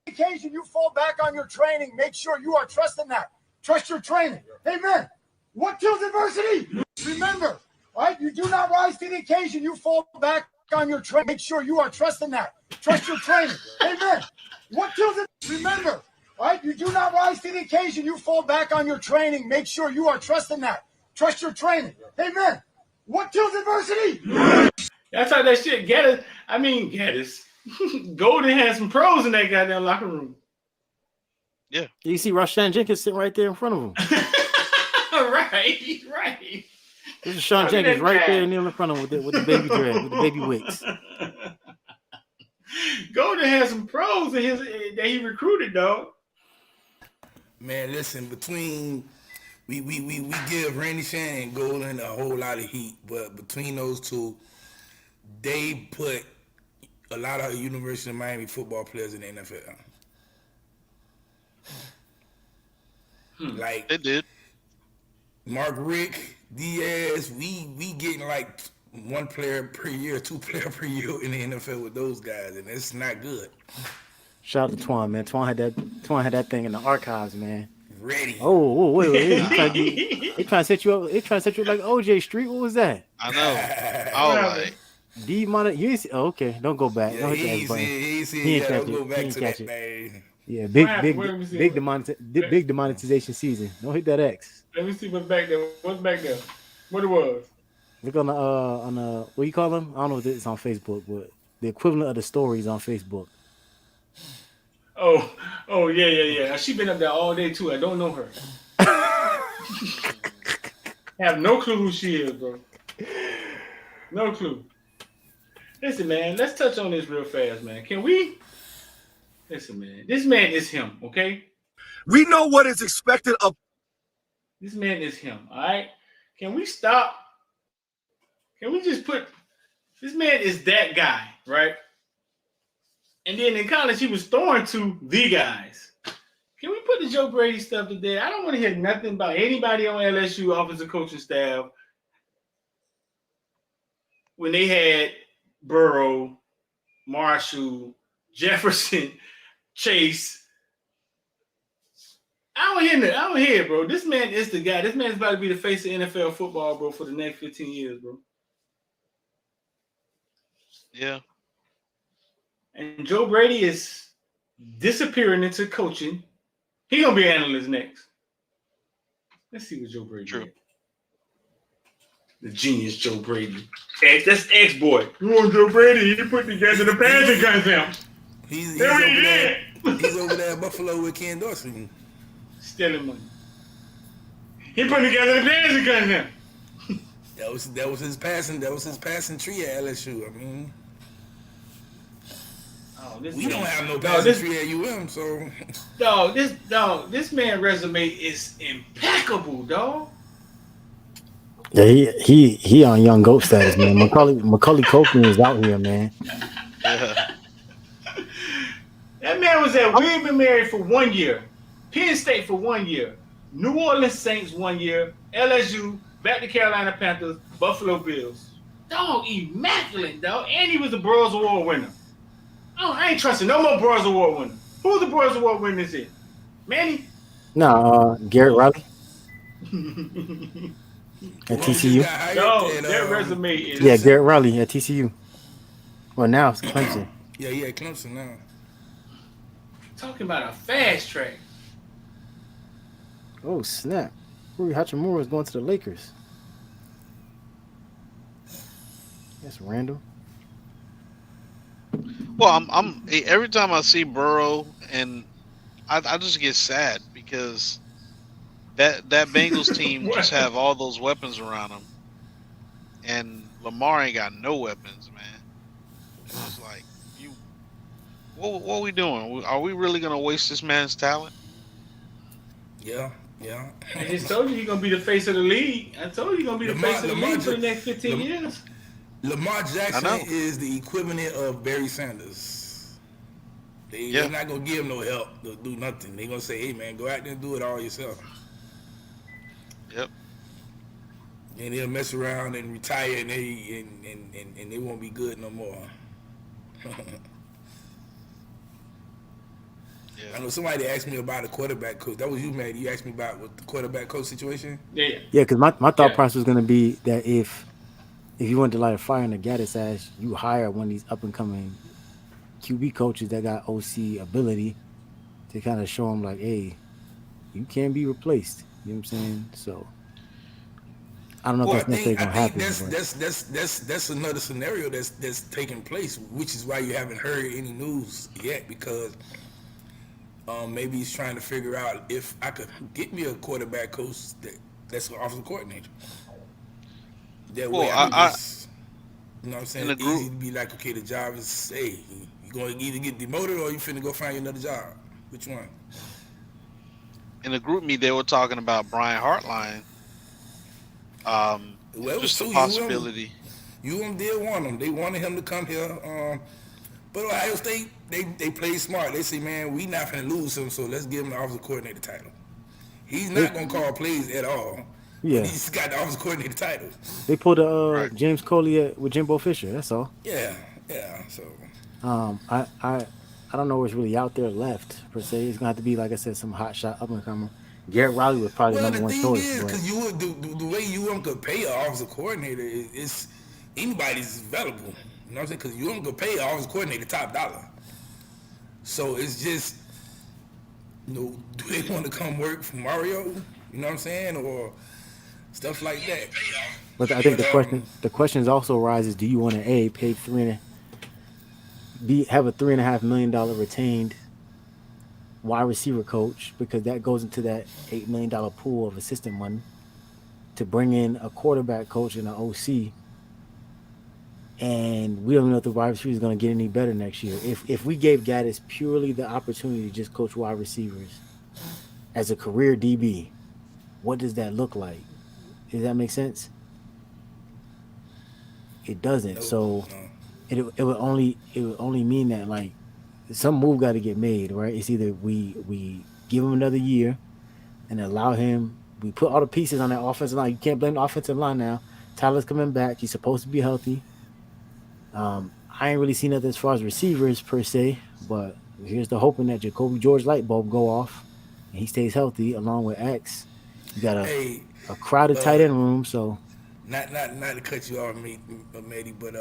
Occasion you fall back on your training, make sure you are trusting that. Trust your training. Amen. What kills adversity? Remember, right? You do not rise to the occasion. You fall back on your training. Make sure you are trusting that. Trust your training. Amen. What kills it? Remember, right? You do not rise to the occasion. You fall back on your training. Make sure you are trusting that. Trust your training. Amen. What kills adversity? That's how that shit Gaddis. Gaddis. Golden had some pros in that goddamn locker room. Yeah. You see Rashawn Jenkins sitting right there in front of him. Right. This is Sean Jenkins right there kneeling in front of him with the baby dread, with the baby wigs. Golden had some pros in that he recruited, dog. Man, listen, between we give Randy Shannon and Golden a whole lot of heat, but between those two, they put a lot of University of Miami football players in the NFL. Like they did. Mark Rick, Diaz, we getting like 1 player per year, 2 player per year in the NFL with those guys, and it's not good. Shout out to Twan, man. Twan had that thing in the archives, man. Ready. Oh, wait. They trying to set you up. They trying to set you up like OJ Street. What was that? I know. All right. You ain't see, okay, don't go back. Yeah, don't he ain't catch it. Go back to that thing. Yeah, big demonetization season. Don't hit that X. Let me see what's back there. What's back there? What it was? Look on the what you call them? I don't know if it's on Facebook, but the equivalent of the stories on Facebook. Oh yeah. She been up there all day too. I don't know her. Have no clue who she is, bro. No clue. Listen, man, let's touch on this real fast, man. Can we? Listen, man. This man is him, okay? We know what is expected of. This man is him, all right? Can we stop? Can we just put this man is that guy, right? And then in college, he was throwing to the guys. Can we put the Joe Brady stuff to there? I don't want to hear nothing about anybody on LSU offensive coaching staff when they had Burrow, Marshall, Jefferson, Chase. I don't hear it, bro. This man is the guy. This man is about to be the face of NFL football, bro, for the next 15 years, bro. Yeah. And Joe Brady is disappearing into coaching. He's going to be an analyst next. Let's see what Joe Brady did. The genius Joe Brady. That's ex-boy. You want Joe Brady? He put together the passing concept. He's over there at Buffalo with Ken Dorsey. Stealing money. He put together the passing concept. That was his passing tree at LSU. I mean, we don't have no passing tree at UM, so this man resume is impeccable, dog. Yeah, he on young goat status, man. Macaulay Culkin is out here, man. Yeah. That man was at William & Mary for 1 year, Penn State for 1 year, New Orleans Saints 1 year, LSU, back to Carolina Panthers, Buffalo Bills. Dog, immaculate, dog. And he was a Broyles Award winner. Oh, I ain't trusting no more Broyles Award winner. Who's the Broyles Award winner this year? Manny? No, Garrett Riley. At TCU. No, that resume is... Yeah, Garrett Riley at TCU. Well, now it's Clemson. Yeah, Clemson now. Talking about a fast track. Oh, snap. Rui Hachimura is going to the Lakers. That's random. Well, I'm every time I see Burrow, and I just get sad because that Bengals team just have all those weapons around them, and Lamar ain't got no weapons, man. It's like, what are we doing? Are we really gonna waste this man's talent? Yeah. I just told you he's gonna be the face of the league. I told you he's gonna be the face of the league for the next 15 years. Lamar Jackson is the equivalent of Barry Sanders. They're not gonna give him no help to do nothing. They're gonna say, "Hey, man, go out there and do it all yourself." Yep. And they'll mess around and retire, and they won't be good no more. I know somebody asked me about a quarterback coach. That was you, man. You asked me about what the quarterback coach situation. Yeah. Yeah, because my thought process was gonna be that if you want to light a fire in the Gaddis ass, you hire one of these up and coming QB coaches that got OC ability to kind of show them like, hey, you can be replaced. You know what I'm saying? So I don't know if that's necessarily gonna happen. That's another scenario that's taking place, which is why you haven't heard any news yet, because maybe he's trying to figure out if I could get me a quarterback coach that's an offensive coordinator. That way, you know what I'm saying? It's easy to be like, okay, the job is, hey, you're going to either get demoted or you finna go find you another job. Which one? In the group meet, they were talking about Brian Hartline. Just a possibility. UM did want him. They wanted him to come here. But Ohio State, they played smart. They say, man, we not finna lose him, so let's give him the offensive coordinator title. He's not going to call plays at all. Yeah. He's got the offensive coordinator title. They pulled James Coley with Jimbo Fisher. That's all. Yeah. So I don't know what's really out there left per se. It's gonna have to be, like I said, some hot shot up and comer. Garrett Riley was probably number one choice. Well, the thing is, because you would the way UM could pay an offensive coordinator is anybody's available. You know what I'm saying? Because UM could pay an offensive coordinator top dollar. So it's just, do they want to come work for Mario? You know what I'm saying? Or stuff like that. But I think the question also arises: do you want to pay have a $3.5 million retained wide receiver coach because that goes into that $8 million pool of assistant money to bring in a quarterback coach and an OC. And we don't know if the wide receiver is going to get any better next year. If we gave Gaddis purely the opportunity to just coach wide receivers as a career DB, what does that look like? Does that make sense? It doesn't. No, So no. it would only mean that like some move got to get made, right? It's either we give him another year and allow him. We put all the pieces on that offensive line. You can't blame the offensive line now. Tyler's coming back. He's supposed to be healthy. I ain't really seen nothing as far as receivers per se, but here's the hoping that Jacoby George light bulb go off and he stays healthy along with X. You got Hey, a crowded tight end room, so not to cut you off, Matey, but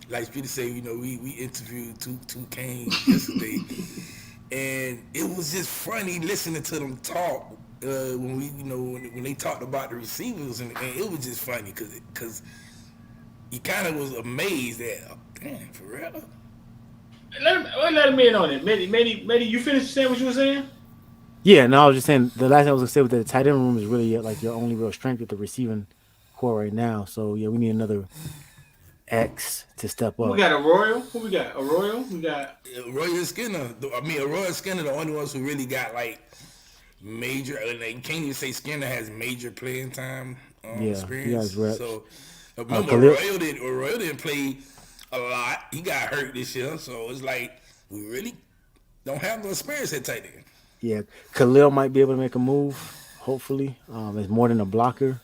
like Peter said, we interviewed two Canes yesterday, and it was just funny listening to them talk when when they talked about the receivers, and it was just funny because you kind of was amazed that, oh, damn, for real. Let him in on it. Medi, you finished saying what you were saying? yeah. No, I was just saying the last thing I was gonna say was that the tight end room is really like your only real strength with the receiving core right now. So yeah, we need another X to step We up. got Arroyo. Who we got? Arroyo. We got Roy Skinner, Roy Skinner, the only ones who really got like major. Like, you can't even say Skinner has major playing time Yeah, he has experience. reps. So remember, Khalil, Arroyo didn't play a lot. He got hurt this year, so it's like we really don't have no experience at tight end. yeah, Khalil might be able to make a move. Hopefully, it's more than a blocker.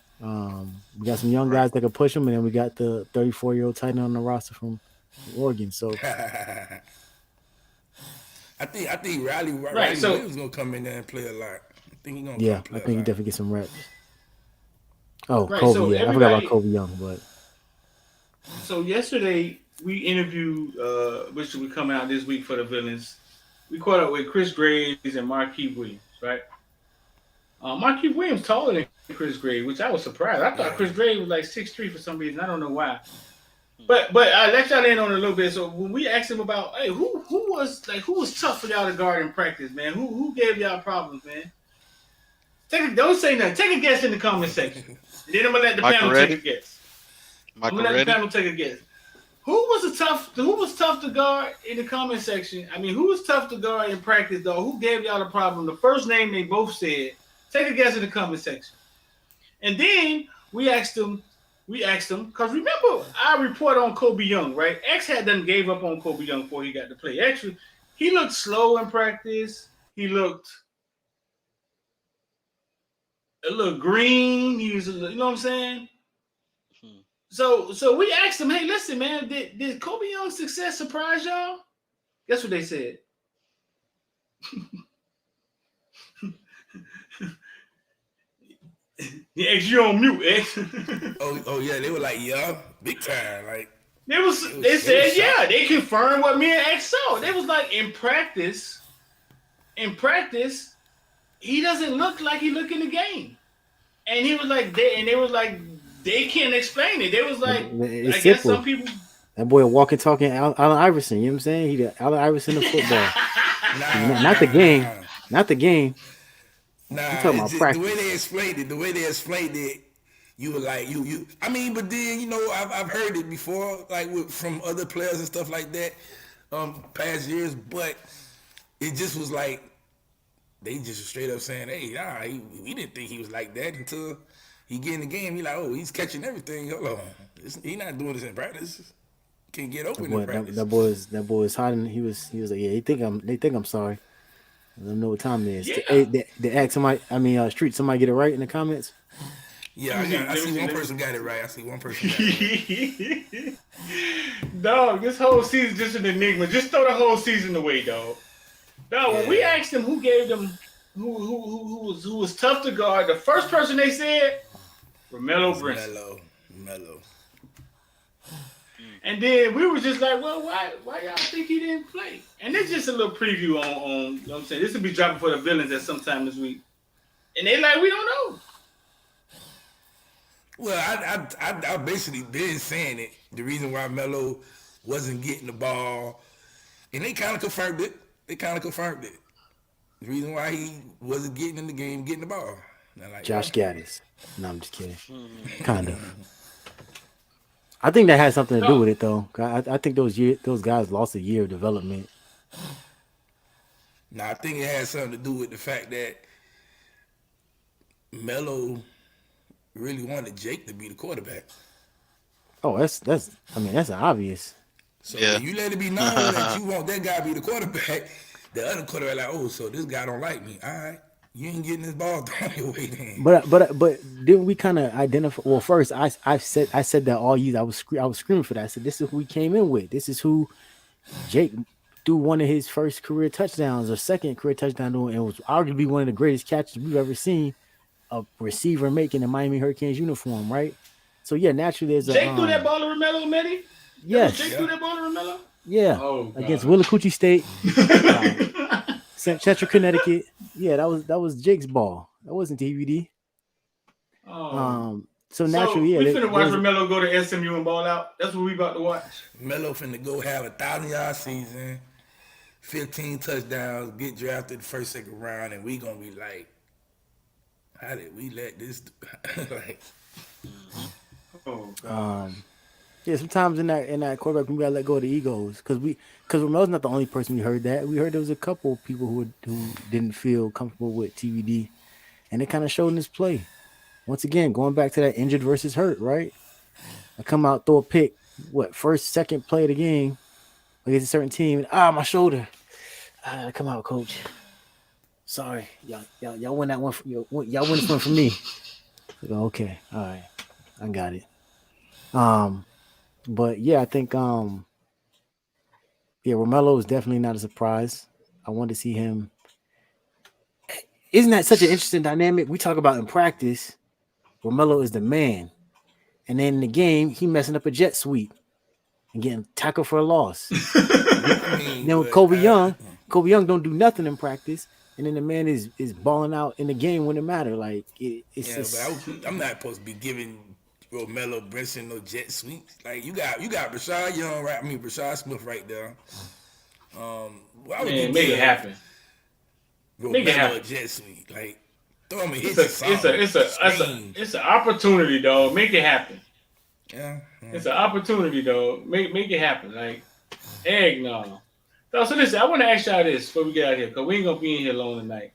We got some young right, guys that can push him, and then we got the 34-year-old tight end on the roster from Oregon. So I think Riley right. So Williams gonna come in there and play a lot. I think he's gonna come yeah, I play a think he lot. definitely get some reps. Oh, right. Kobe, So yeah, I forgot about everybody. Kobe Young, but So yesterday we interviewed, which will be coming out this week for the villains. We caught up with Chris Graves and Marquise Williams, right? Marquise Williams taller than Chris Graves, which I was surprised. I thought Chris Yeah. Graves was like 6'3" for some reason. I don't know why. But I let y'all in on it a little bit. So when we asked him about, hey, who was tough for y'all to guard in practice, man? Who gave y'all problems, man? Don't say nothing. Take a guess in the comment section. And then I'm gonna let the Michael panel take a Reddy. guess. I'm Michael gonna let the Reddy. panel take a guess. Who was tough to guard in the comment section? I mean, who was tough to guard in practice though? Who gave y'all the problem? The first name they both said. Take a guess in the comment section. And then we asked him, because remember I report on Kobe Young, right? X had done gave up on Kobe Young before he got to play. Actually, he looked slow in practice. He looked a little green. He was, you know what I'm saying? Hmm. So we asked him, hey, listen, man, did Kobe Young's success surprise y'all? Guess what they said? Yeah, X, you on mute, X. Oh yeah, they were like, yeah, big time. Like They they was said, yeah, shocked. they confirmed what me and X saw. They was like, in practice, he doesn't look like he look in the game. And he was like, they was like, they can't explain it. They was like, it's I guess some simple. people. That boy a walking, talking Allen Iverson. You know what I'm saying? He the Allen Iverson of football. Not the game, Nah. not the game. I'm Nah, talking it's about just, the way they practice. explained it, you were like you. I mean, but then I've heard it before, like from other players and stuff like that, past years. But it just was like they just straight up saying, "Hey, nah, we didn't think he was like that until he get in the game. He like, oh, he's catching everything. Hold on, he not doing this in practice. Can get That open in boy, that, practice." that boy is hiding. He was like, yeah, they think I'm sorry. Let them know what time it is. Yeah. Hey, they ask somebody. I mean, street. Somebody get it right in the comments. Yeah, Let me see. I Let me see see. one Let person got it right. I see one person got it right. me. Dog, this whole season just an enigma. Just throw the whole season away, dog. Dog, when we Yeah, asked them who gave them who was tough to guard, the first person they said, Romello it's Brinson. mellow. And then we were just like, well, why y'all think he didn't play? And it's just a little preview on you know what I'm saying? This will be dropping for the villains at some time this week. And they like, we don't know. Well, I basically been saying it. The reason why Melo wasn't getting the ball, and they kind of confirmed it. The reason why he wasn't getting in the game, getting the ball. Like, Josh Gaddis. No, I'm just kidding. Kind of. I think that has something to do with it, though. I think those guys lost a year of development. Now, I think it has something to do with the fact that Melo really wanted Jake to be the quarterback. Oh, that's obvious. So Yeah. when you let it be known that you want that guy to be the quarterback, the other quarterback like, oh, so this guy don't like me. All right, you ain't getting this ball thrown your way then. But didn't we kind of identify? Well, first I said that all year. I was screaming for that. I said this is who we came in with. This is who Jake threw one of his first career touchdowns or second career touchdown doing, and was arguably one of the greatest catches we've ever seen a receiver making in Miami Hurricanes uniform, right? So yeah, naturally there's Jake threw that ball to Romello, Manny? Yes. Jake threw that ball to Romello? Yeah. Oh, against Willacoochee State, Central Connecticut. Yeah, that was Jake's ball. That wasn't TVD. So naturally, we finna watch Romello go to SMU and ball out. That's what we about to watch. Melo finna go have 1,000-yard season, 15 touchdowns, get drafted the first, second round, and we gonna be like, how did we let this like? Oh God. Yeah, sometimes in that quarterback, we gotta let go of the egos because Romelo's not the only person we heard that. We heard there was a couple of people who didn't feel comfortable with TVD, and it kind of showed in his play. Once again, going back to that injured versus hurt, right? I come out, throw a pick, first, second play of the game against a certain team. My shoulder. I come out, coach. Sorry, y'all win that one. Y'all win this one for me. I go, okay, all right, I got it. But yeah, I think Romello is definitely not a surprise. I want to see him. Isn't that such an interesting dynamic? We talk about in practice, Romello is the man, and then in the game, he messing up a jet sweep and getting tackled for a loss. Then with Kobe Young don't do nothing in practice, and then the man is balling out in the game when it matters. Like but I'm not supposed to be giving Romello Brinson no jet sweeps. Like you got Rashad Young, right? I mean Rashad Smith right there. Make it happen. Make it happen. A jet sweep, like throw him a hit. It's an opportunity, dog. Make it happen. Yeah. It's an opportunity, dog. Make it happen. Like eggnog. So listen, I want to ask y'all this before we get out of here because we ain't gonna be in here long tonight.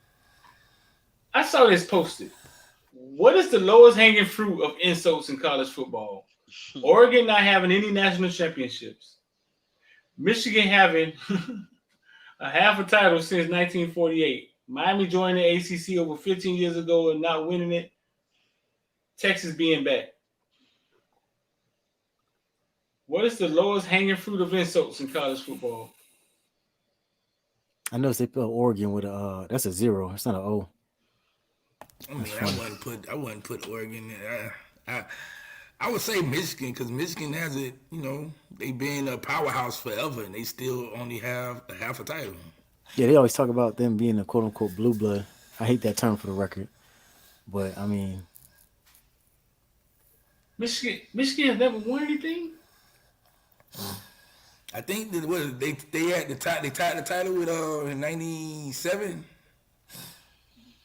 I saw this posted. What is the lowest hanging fruit of insults in college football? Oregon not having any national championships. Michigan having a half a title since 1948. Miami joined the ACC over 15 years ago and not winning it. Texas being back. What is the lowest hanging fruit of insults in college football? I noticed they put Oregon with that's a 0. It's not an O. I mean, I wouldn't put Oregon in. I would say Michigan because Michigan has it. You know, they've been a powerhouse forever, and they still only have a half a title. Yeah, they always talk about them being a quote unquote blue blood. I hate that term for the record, but I mean, Michigan has never won anything. I think that they had they tied the title with in '97.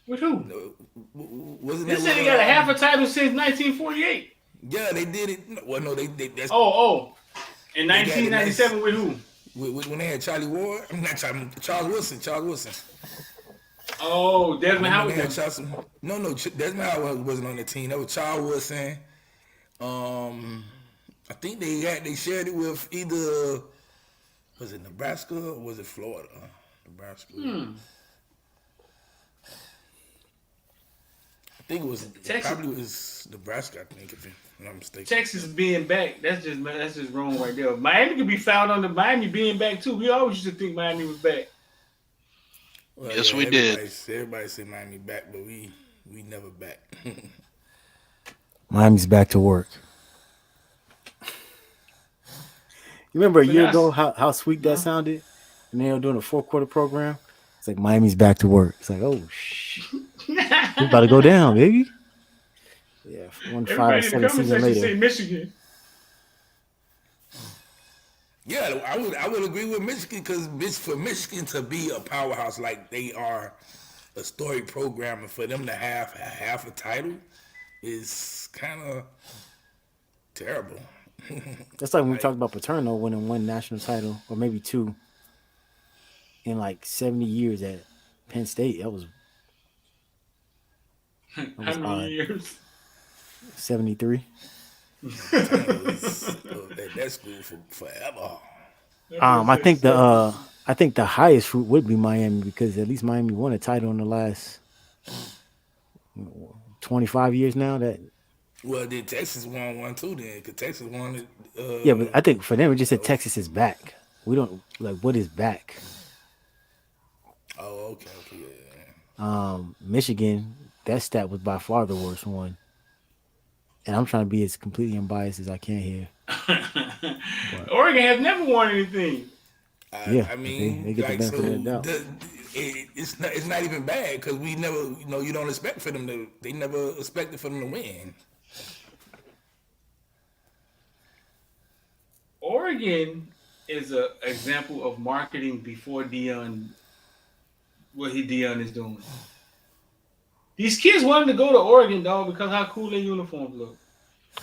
With who? Wasn't they said they got a half a title since 1948. Yeah, they did it. Well, no, they that's, in 1997 with who? When they had Charlie Ward, I'm not Charles Wilson. Oh, Desmond Howard. No, Desmond Howard wasn't on the team. That was Charles Wilson. I think they shared it with either was it Nebraska or was it Florida? Nebraska. I think it was Texas. Probably was Nebraska. I think if I'm not mistaken. Texas being back, that's just wrong right there. Miami could be found on the Miami being back too. We always used to think Miami was back. Well, yes, we did. Everybody say Miami back, but we never back. Miami's back to work. You remember a year ago how sweet that sounded? And they were doing a 4-quarter program. It's like Miami's back to work. It's like, oh shit, we about to go down, baby. Yeah, 1-5-7 season later. Say Michigan. Yeah, I would agree with Michigan because for Michigan to be a powerhouse like they are, a storied program, and for them to have half a title is kind of terrible. That's like when we Like, talked about Paterno winning one national title or maybe two in like 70 years at Penn State. That How was many odd. years? 73. Paterno was at that school for forever. That boy I said think 70. I think the highest fruit would be Miami because at least Miami won a title in the last 25 years now. That Well, then Texas won one too. Then because Texas won it. yeah, but I think for them it just said Texas is back. We don't like what is back. Oh, okay, yeah. Michigan, that stat was by far the worst one. And I'm trying to be as completely unbiased as I can here. But Oregon has never won anything. yeah, I but they mean, get the like so, benefit of the doubt. it's not even bad because we never, you don't expect for them to. They never expected for them to win. Oregon is an example of marketing before Dion, Dion is doing. These kids wanted to go to Oregon, dog, because how cool their uniforms look.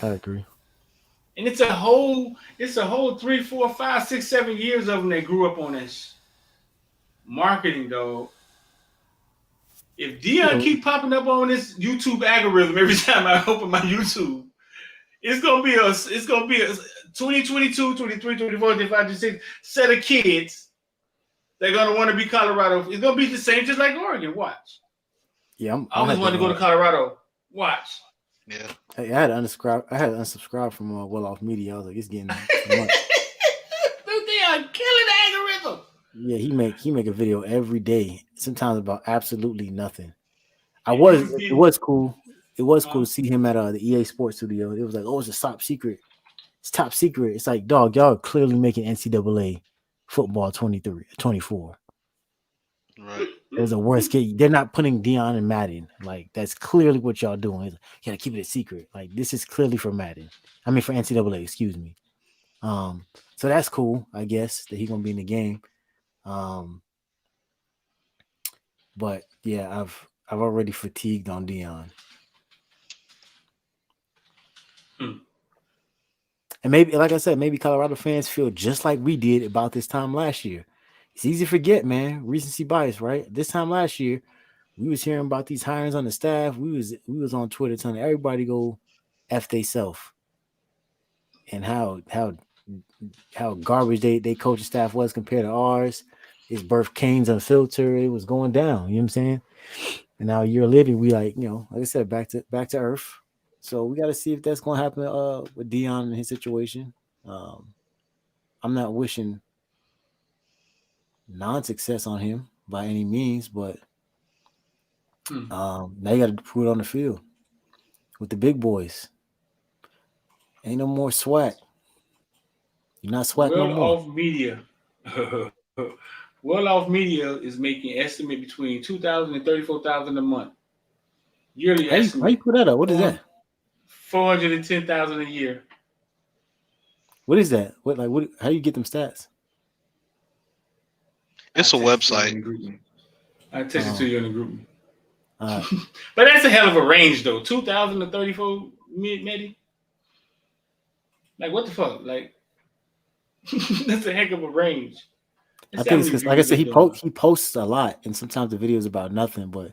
I agree. And it's a whole 3, 4, 5, 6, 7 years of them that grew up on this marketing, dog. If Dion keep popping up on this YouTube algorithm every time I open my YouTube, it's gonna be a 2022, 23, 24, 25, 26 set of kids. They're gonna want to be Colorado. It's gonna be the same, just like Oregon. Watch. Yeah, I always wanted to go to Colorado. Watch. Yeah. I had to unsubscribe. I had to unsubscribe from Well Off Media. I was like, it's getting too much. Dude, they are killing the algorithm. Yeah, he make a video every day. Sometimes about absolutely nothing. It was cool. It was cool to see him at the EA Sports Studio. It was like, oh, it's a top secret. It's top secret. It's like, dog, y'all are clearly making NCAA football 23, 24. Right. It was a worst case. They're not putting Dion and Madden. Like, that's clearly what y'all doing. You gotta keep it a secret. Like, this is clearly for Madden. I mean, for NCAA, excuse me. So that's cool, I guess, that he's gonna be in the game. But yeah, I've already fatigued on Dion. And maybe, like I said, maybe Colorado fans feel just like we did about this time last year. It's easy to forget, man. Recency bias, right? This time last year, we was hearing about these hirings on the staff. We was on Twitter telling everybody go F they self. And how garbage they coaching staff was compared to ours. His birth canes unfiltered. It was going down. You know what I'm saying? And now a year later, we like I said, back to earth. So we got to see if that's going to happen with Dion and his situation. I'm not wishing non-success on him by any means, but now you got to prove it on the field with the big boys. Ain't no more swag. You're not swag no more. Off Media. Well Off Media is making estimate between 2,000 and 34,000 a month. Yearly estimate. How you put that up? What is that? 410,000 a year. What is that? What? How do you get them stats? It's a website. I text it to you in the group. But that's a hell of a range, though. 2,000 to 34 midi. Like, what the fuck? Like, that's a heck of a range. I think it's because, like I said, he posts a lot, and sometimes the videos about nothing. But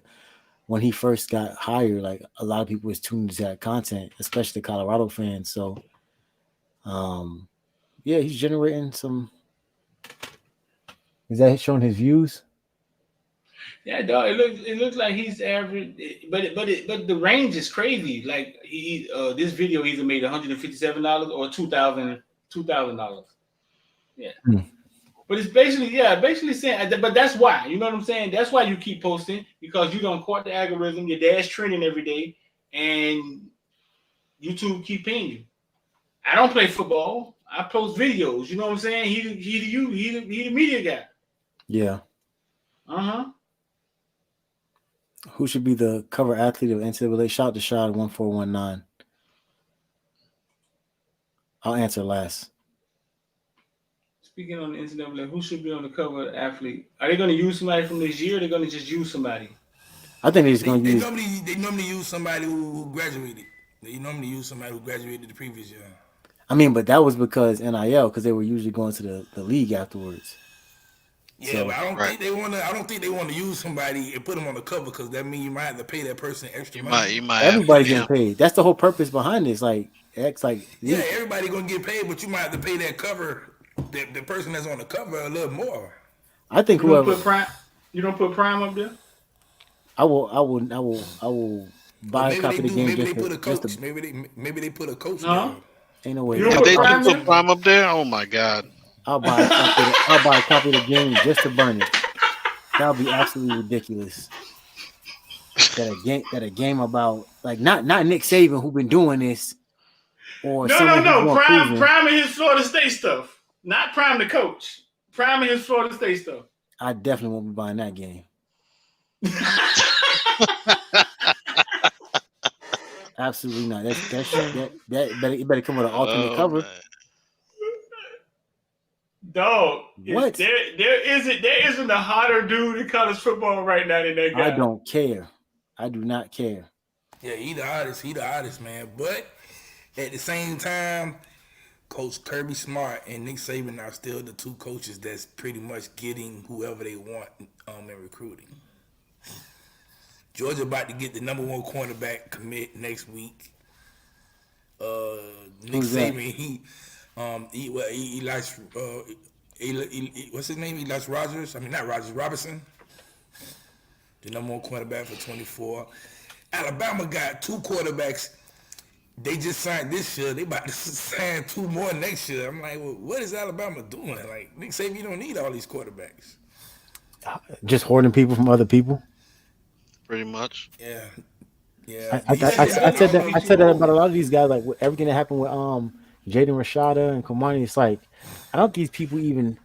when he first got hired, like a lot of people was tuned to that content, especially Colorado fans. So, yeah, he's generating some. Is that showing his views? Yeah, dog. It looks like he's average, but the range is crazy. Like this video either made $157 or $2,000. Yeah. But it's basically saying, but that's why, you know what I'm saying? That's why you keep posting, because you don't court the algorithm. Your dad's trending every day, and YouTube keep paying you. I don't play football. I post videos. You know what I'm saying? He the media guy. Yeah. Who should be the cover athlete of NCAA? Shout to Shad 1419. I'll answer last. Speaking on the NCAA, who should be on the cover of the athlete? Are they going to use somebody from this year? Or they're going to just use somebody? I think they're just They, gonna they use. normally they normally use somebody who graduated. They normally use somebody who graduated the previous year. I mean, but that was because NIL, because they were usually going to the league afterwards. Yeah, but So I don't Right. think they want to. I don't think they want to use somebody and put them on the cover because that means you might have to pay that person extra You money. might have to. everybody getting Yeah. paid. That's the whole purpose behind this. Like X, like Yeah, everybody gonna get paid, but you might have to pay that cover, the person that's on the cover a little more. I think You don't whoever put prime. You don't put prime up there. I will Or buy a maybe they copy of the do. game Maybe just they put a to. coach. Maybe they put a coach No, there. Ain't no way. you don't If put they do prime put there. Prime up there, oh my God. I'll buy a copy of the game just to burn it. That would be absolutely ridiculous. That a game about like not Nick Saban who been doing this or No, no, someone who's no. more Prime, proven. prime in his Florida State stuff. Not prime the coach. Prime in his Florida State stuff. I definitely won't be buying that game. Absolutely not. That better come with an alternate Oh cover. man. Dog, What? there isn't a hotter dude in college football right now than that guy. I don't care. I do not care. Yeah, he the artist. He the artist, man. But at the same time, Coach Kirby Smart and Nick Saban are still the two coaches that's pretty much getting whoever they want in recruiting. Georgia about to get the number one cornerback commit next week. Nick Who's that? Saban, he likes what's his name? Eli Rogers. I mean, not Rogers. Robinson. The number one cornerback for 24. Alabama got two quarterbacks. They just signed this year. They about to sign two more next year. I'm like, well, what is Alabama doing? Like, Nick Saban, you don't need all these quarterbacks. Just hoarding people from other people. Pretty much. Yeah. I, Yeah. I, He I, said, I said don't that know I if said you- that about a lot of these guys. Like with everything that happened with Jaden Rashada and Kamani. It's like I don't think these people even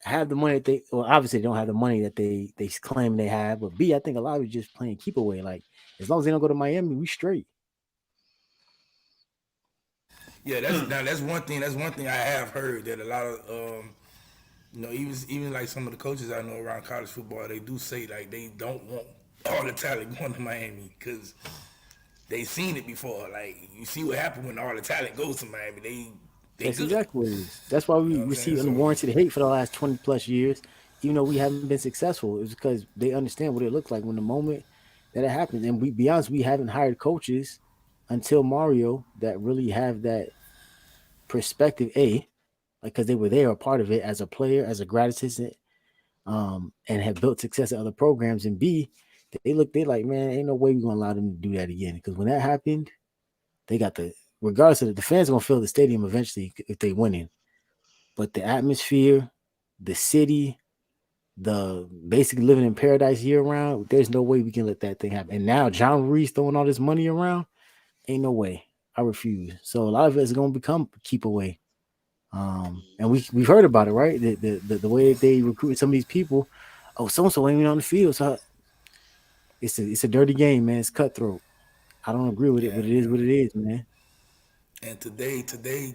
have the money that they. Well, obviously they don't have the money that they claim they have. But B, I think a lot of it just playing keep away. Like as long as they don't go to Miami, we straight. Yeah, that's one thing. That's one thing I have heard that a lot of even like some of the coaches I know around college football, they do say like they don't want all the talent going to Miami because they seen it before. Like you see what happened when all the talent goes to Miami. They That's good. exactly what it is. That's why we You know what I'm receive saying? So- unwarranted hate for the last 20 plus years, even though we haven't been successful. It's because they understand what it looks like when the moment that it happens. And we be honest, we haven't hired coaches until Mario that really have that perspective, like because they were there a part of it as a player, as a grad assistant, and have built success at other programs. And B, they like, man, ain't no way we're gonna allow them to do that again. Because when that happened, they got regardless of the fans are gonna fill the stadium eventually if they winning. But the atmosphere, the city, the basically living in paradise year round, there's no way we can let that thing happen. And now John Reese throwing all this money around, ain't no way. I refuse. So a lot of it is gonna become keep away. And we've heard about it, right? The way that they recruit some of these people. Oh, so and so ain't even on the field. So it's a dirty game, man. It's cutthroat. I don't agree with it, but it is what it is, man. And today,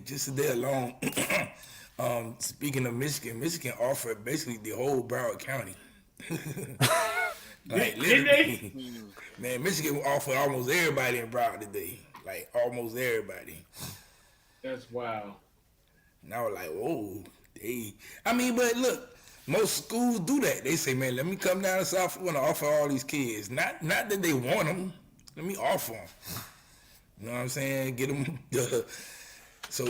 just today alone, speaking of Michigan offered basically the whole Broward County. Like Did literally, they? man, Michigan offered almost everybody in Broward today. Like almost everybody. That's wild. And I was like, whoa, but look, most schools do that. They say, man, let me come down to South Florida and offer all these kids. Not that they want them. Let me offer them. You know what I'm saying? Get them. So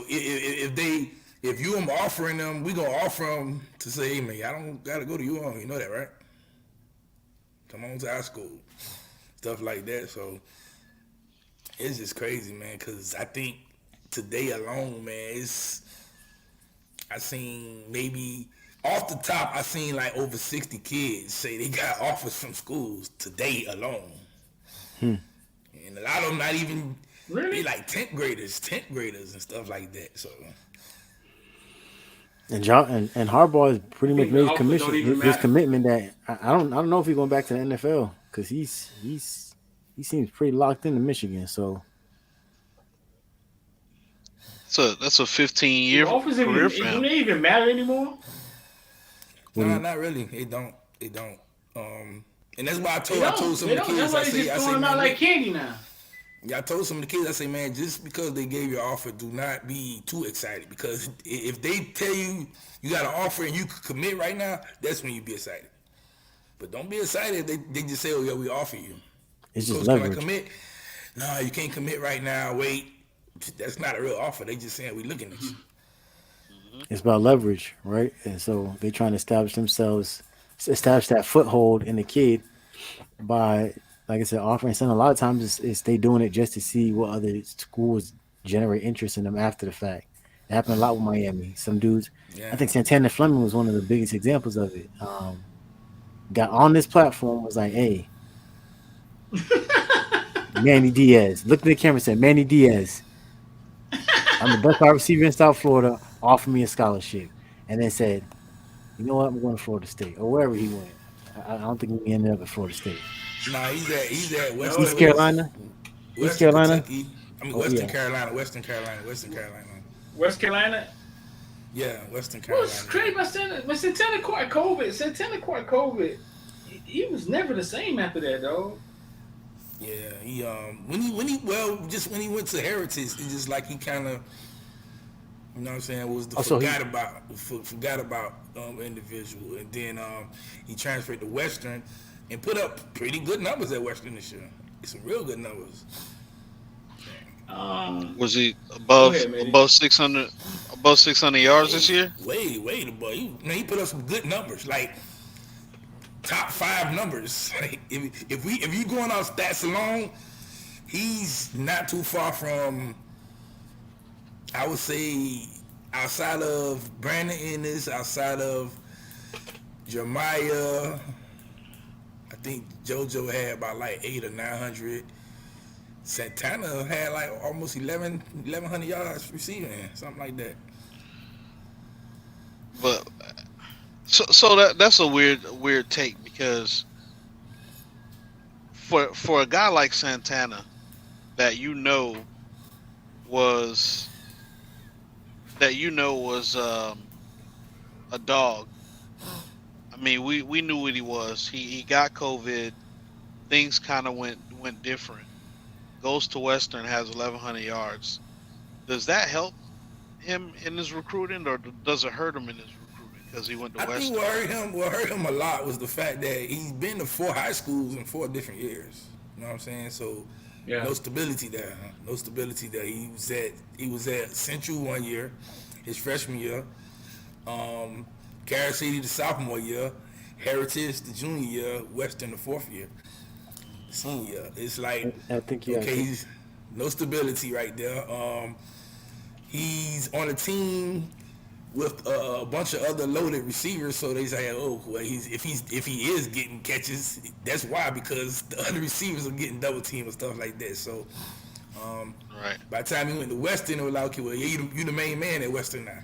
if you am offering them, we gonna offer them to say, hey man, I don't gotta go to you know that, right? Come on to our school, stuff like that. So it's just crazy, man. Cause I think today alone, man, I seen maybe off the top, I seen like over 60 kids say they got offers from schools today alone. And a lot of them not even Really? they like 10th graders and stuff like that. So And John and Harbaugh has pretty much think made the offers don't even his matter. commitment that I don't know if he's going back to the NFL because he seems pretty locked into Michigan. So That's a 15-year Offers career even for do him. they even matter anymore? What do Nah, you, not really. It don't. It don't. And that's why They I told don't. some They of the don't. That's kids. why they just I throwing say, them out man, like look. candy now. Yeah, I told some of the kids. I say, man, just because they gave you an offer, do not be too excited. Because if they tell you you got an offer and you could commit right now, that's when you be excited. But don't be excited. They just say, oh yeah, we offer you. it's just Coach, can I leverage. commit? No, you can't commit right now. Wait. That's not a real offer. They just saying we looking at you. It's about leverage, right? And so they trying to establish themselves, establish that foothold in the kid by, like I said, offering something. A lot of times it's they doing it just to see what other schools generate interest in them after the fact. It happened a lot with Miami. Some dudes, I Yeah. think Santana Fleming was one of the biggest examples of it. Got on this platform, was like, hey, Manny Diaz. Looked at the camera and said, Manny Diaz, I'm the best wide receiver in South Florida. Offer me a scholarship. And then said, you know what? I'm going to Florida State or wherever he went. I don't think he ended up at Florida State. Nah, he's at No, East it was Carolina. East Western Carolina. Kentucky. I mean Oh Western yeah. Carolina, Western Carolina. West Carolina. Yeah, Western What's Carolina. crazy about Santana? But Santana caught COVID. Santana caught COVID. He was never the same after that, though. Yeah, he just when he went to Heritage, it's just like he kind of, you know what I'm saying, was the Oh, so he forgot about individual, and then he transferred to Western and put up pretty good numbers at Western this year. Some real good numbers. Was he Go ahead, Manny. above 600 yards this year? Way above. He put up some good numbers, like top 5 numbers. Like, if you going off stats alone, he's not too far from, I would say, outside of Brandon Ennis, outside of Jeremiah. I think JoJo had about like 800 or 900. Santana had like almost 1,100 yards receiving, something like that. But so that's a weird take, because for a guy like Santana that was a dog. I mean, we knew what he was. He got COVID. Things kind of went different. Goes to Western, has 1,100 yards. Does that help him in his recruiting, or does it hurt him in his recruiting because he went to I think Western? what hurt him a lot was the fact that he's been to 4 high schools in 4 different years. You know what I'm saying? So Yeah. no stability there. No stability there. He was at Central one year, his freshman year. Carol City the sophomore year, Heritage the junior year, Western the 4th year, senior year. It's like, I think okay, he's no stability right there. He's on a team with a bunch of other loaded receivers, so they say, oh, well, if he is getting catches, that's why, because the other receivers are getting double team and stuff like that. So, Right. by the time he went to Western, it was like, okay, well, you the main man at Western now.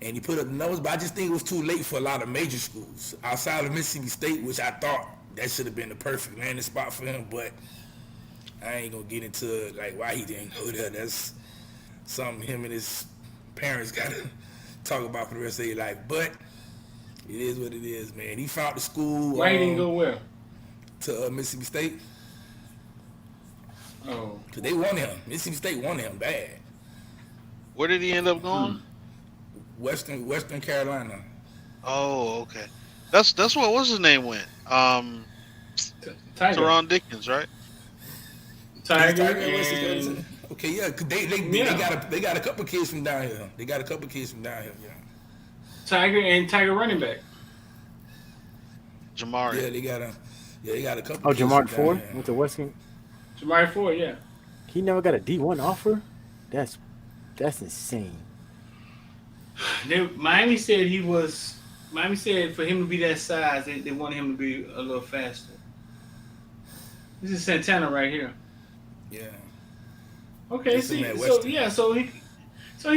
And he put up the numbers, but I just think it was too late for a lot of major schools outside of Mississippi State, which I thought that should have been the perfect landing spot for him. But I ain't gonna get into like why he didn't go there. That's something him and his parents gotta talk about for the rest of their life. But it is what it is, man. He found the school. Why he didn't go where? To Mississippi State. Oh. Cause they wanted him. Mississippi State wanted him bad. Where did he end up going? Western Carolina. Oh, okay. That's what's his name went. Tiger. Teron Dickens, right? Tiger and okay, yeah, 'cause they got a couple kids from down here. Yeah. Tiger and Tiger running back. Jamari. Yeah, they got a couple. Oh, kids Jamar from down Ford here. went to Western. Jamari Ford, yeah. He never got a D1 offer. That's insane. Miami said for him to be that size, they wanted him to be a little faster. This is Santana right here. Yeah. Okay, This is see, at so Western. yeah, so he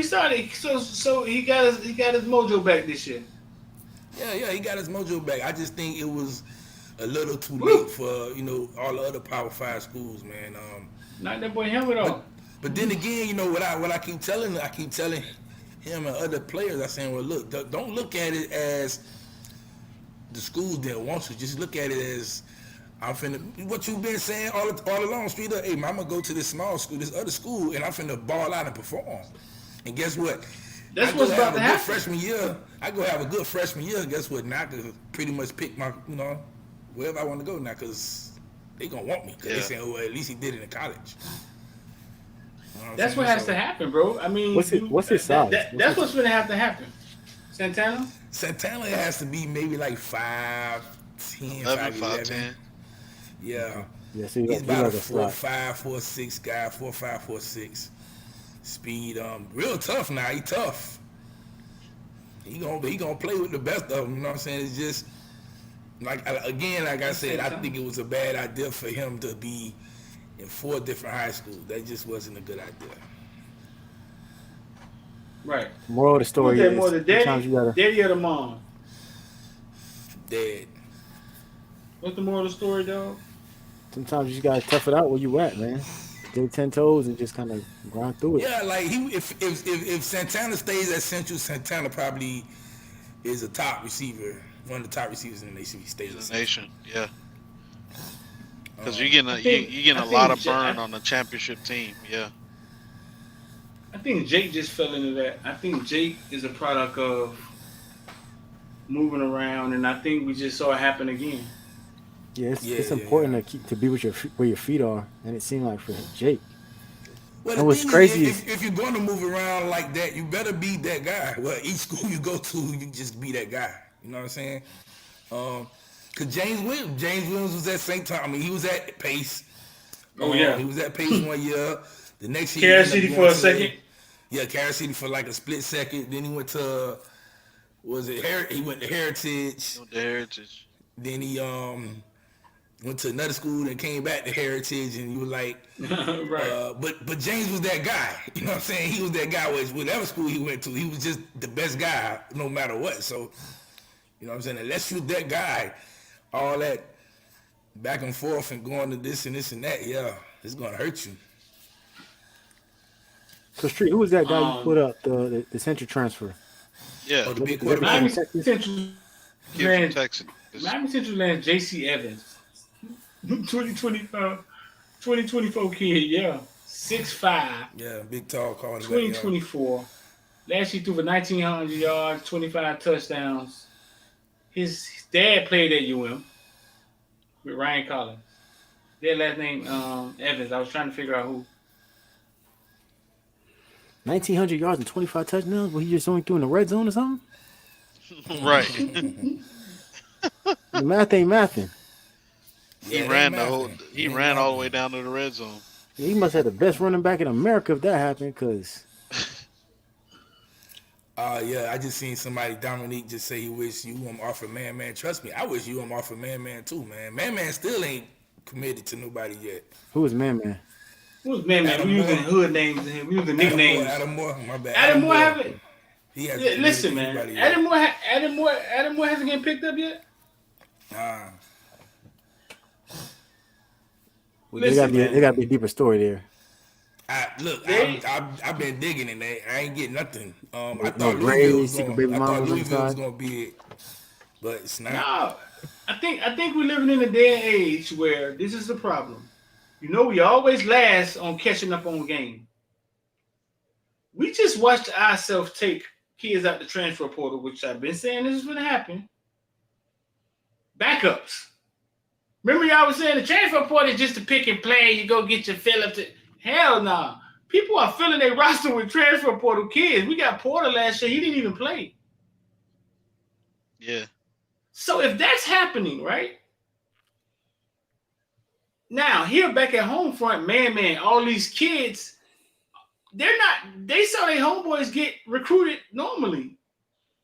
started, so he got his mojo back this year. Yeah, he got his mojo back. I just think it was a little too Woo. late for all the other Power 5 schools, man. Knock that boy helmet off. But then again, you know what I keep telling him and other players. I saying, well, look, don't look at it as the schools didn't want you. Just look at it as I'm finna. What you've been saying all along, street up. Hey, man, I'm gonna go to this small school, this other school, and I'm finna ball out and perform. And guess what? That's what's about to happen. Freshman year. I go have a good freshman year. Guess what? Now I can pretty much pick my, wherever I want to go now, because they gonna want me. Cause they saying, oh, well, at least he did it in college. That's what has to happen, bro. I mean, what's his size? That's what's gonna have to happen. Santana has to be maybe like 5'10", 5'11". Yeah. Yeah, so he's about a 4'5", 4'6" guy, 4'5", 4'6". Speed, real tough now. He tough. He gonna play with the best of them. You know what I'm saying? It's just like I said, I think it was a bad idea for him to be in 4 different high schools. That just wasn't a good idea. Right. Moral of the story is more the daddy or the mom? Dad. What's the moral of the story, dog? Sometimes you just gotta tough it out where you at, man. Stay 10 toes and just kind of grind through it. Yeah, like if Santana stays at Central, Santana probably is a top receiver, one of the top receivers in the nation. He stays in the nation. Yeah. Because you're getting a lot of burn on the championship team. Yeah. I think Jake just fell into that. I think Jake is a product of moving around, and I think we just saw it happen again. Yeah, it's important to be with where your feet are, and it seemed like for Jake. Well, and what's crazy is if you're going to move around like that, you better be that guy. Well, each school you go to, you just be that guy. You know what I'm saying? Because James Williams was at St. Thomas. I mean, he was at Pace. Oh yeah, he was at Pace 1 year. The next year, Carol City for a second. Yeah, Carol City for like a split second. Then he went to he went to Heritage. Then he went to another school and came back to Heritage, and you were like, right. But James was that guy. You know what I'm saying? He was that guy. Whatever school he went to, he was just the best guy, no matter what. So, you know what I'm saying? Unless you're that guy, all that back and forth and going to this and this and that, yeah, it's gonna hurt you. So, Street, who was that guy you put up the Central transfer? Yeah, the big quarterback. Miami Central ran Texas. Miami Central ran J.C. Evans. 2024 kid, yeah. 6'5". Yeah, big tall cornerback. 2024. Last year threw for 1,900 yards, 25 touchdowns. His dad played at UM with Ryan Collins. Their last name Evans. I was trying to figure out who. 1,900 yards and 25 touchdowns? Well, he just only threw in the red zone or something? Right. The math ain't mathing. He ran all the way down to the red zone. He must have the best running back in America if that happened, because yeah, I just seen somebody, Dominique, just say he wish UM offered Man. Trust me, I wish UM offered Man too, man. Man still ain't committed to nobody yet. Who is Man? Who's Man? We using hood names and him. We using nicknames. Adam Moore, my bad. Adam Moore have it. Yeah, listen, man. Adam Moore hasn't getting picked up yet. Nah. Well, there gotta be a deeper story there. I've been digging in that. I ain't getting nothing. I thought Louisville was gonna be it, but it's not. No, I think we're living in a day and age where this is the problem. You know, we always last on catching up on game. We just watched ourselves take kids out the transfer portal, which I've been saying this is going to happen. Backups. Remember y'all was saying the transfer portal is just to pick and play. You go get your fill up to hell no. Nah. People are filling their roster with transfer portal kids. We got Porter last year. He didn't even play. Yeah. So if that's happening, right? Now, here back at home front, man, all these kids, they saw their homeboys get recruited normally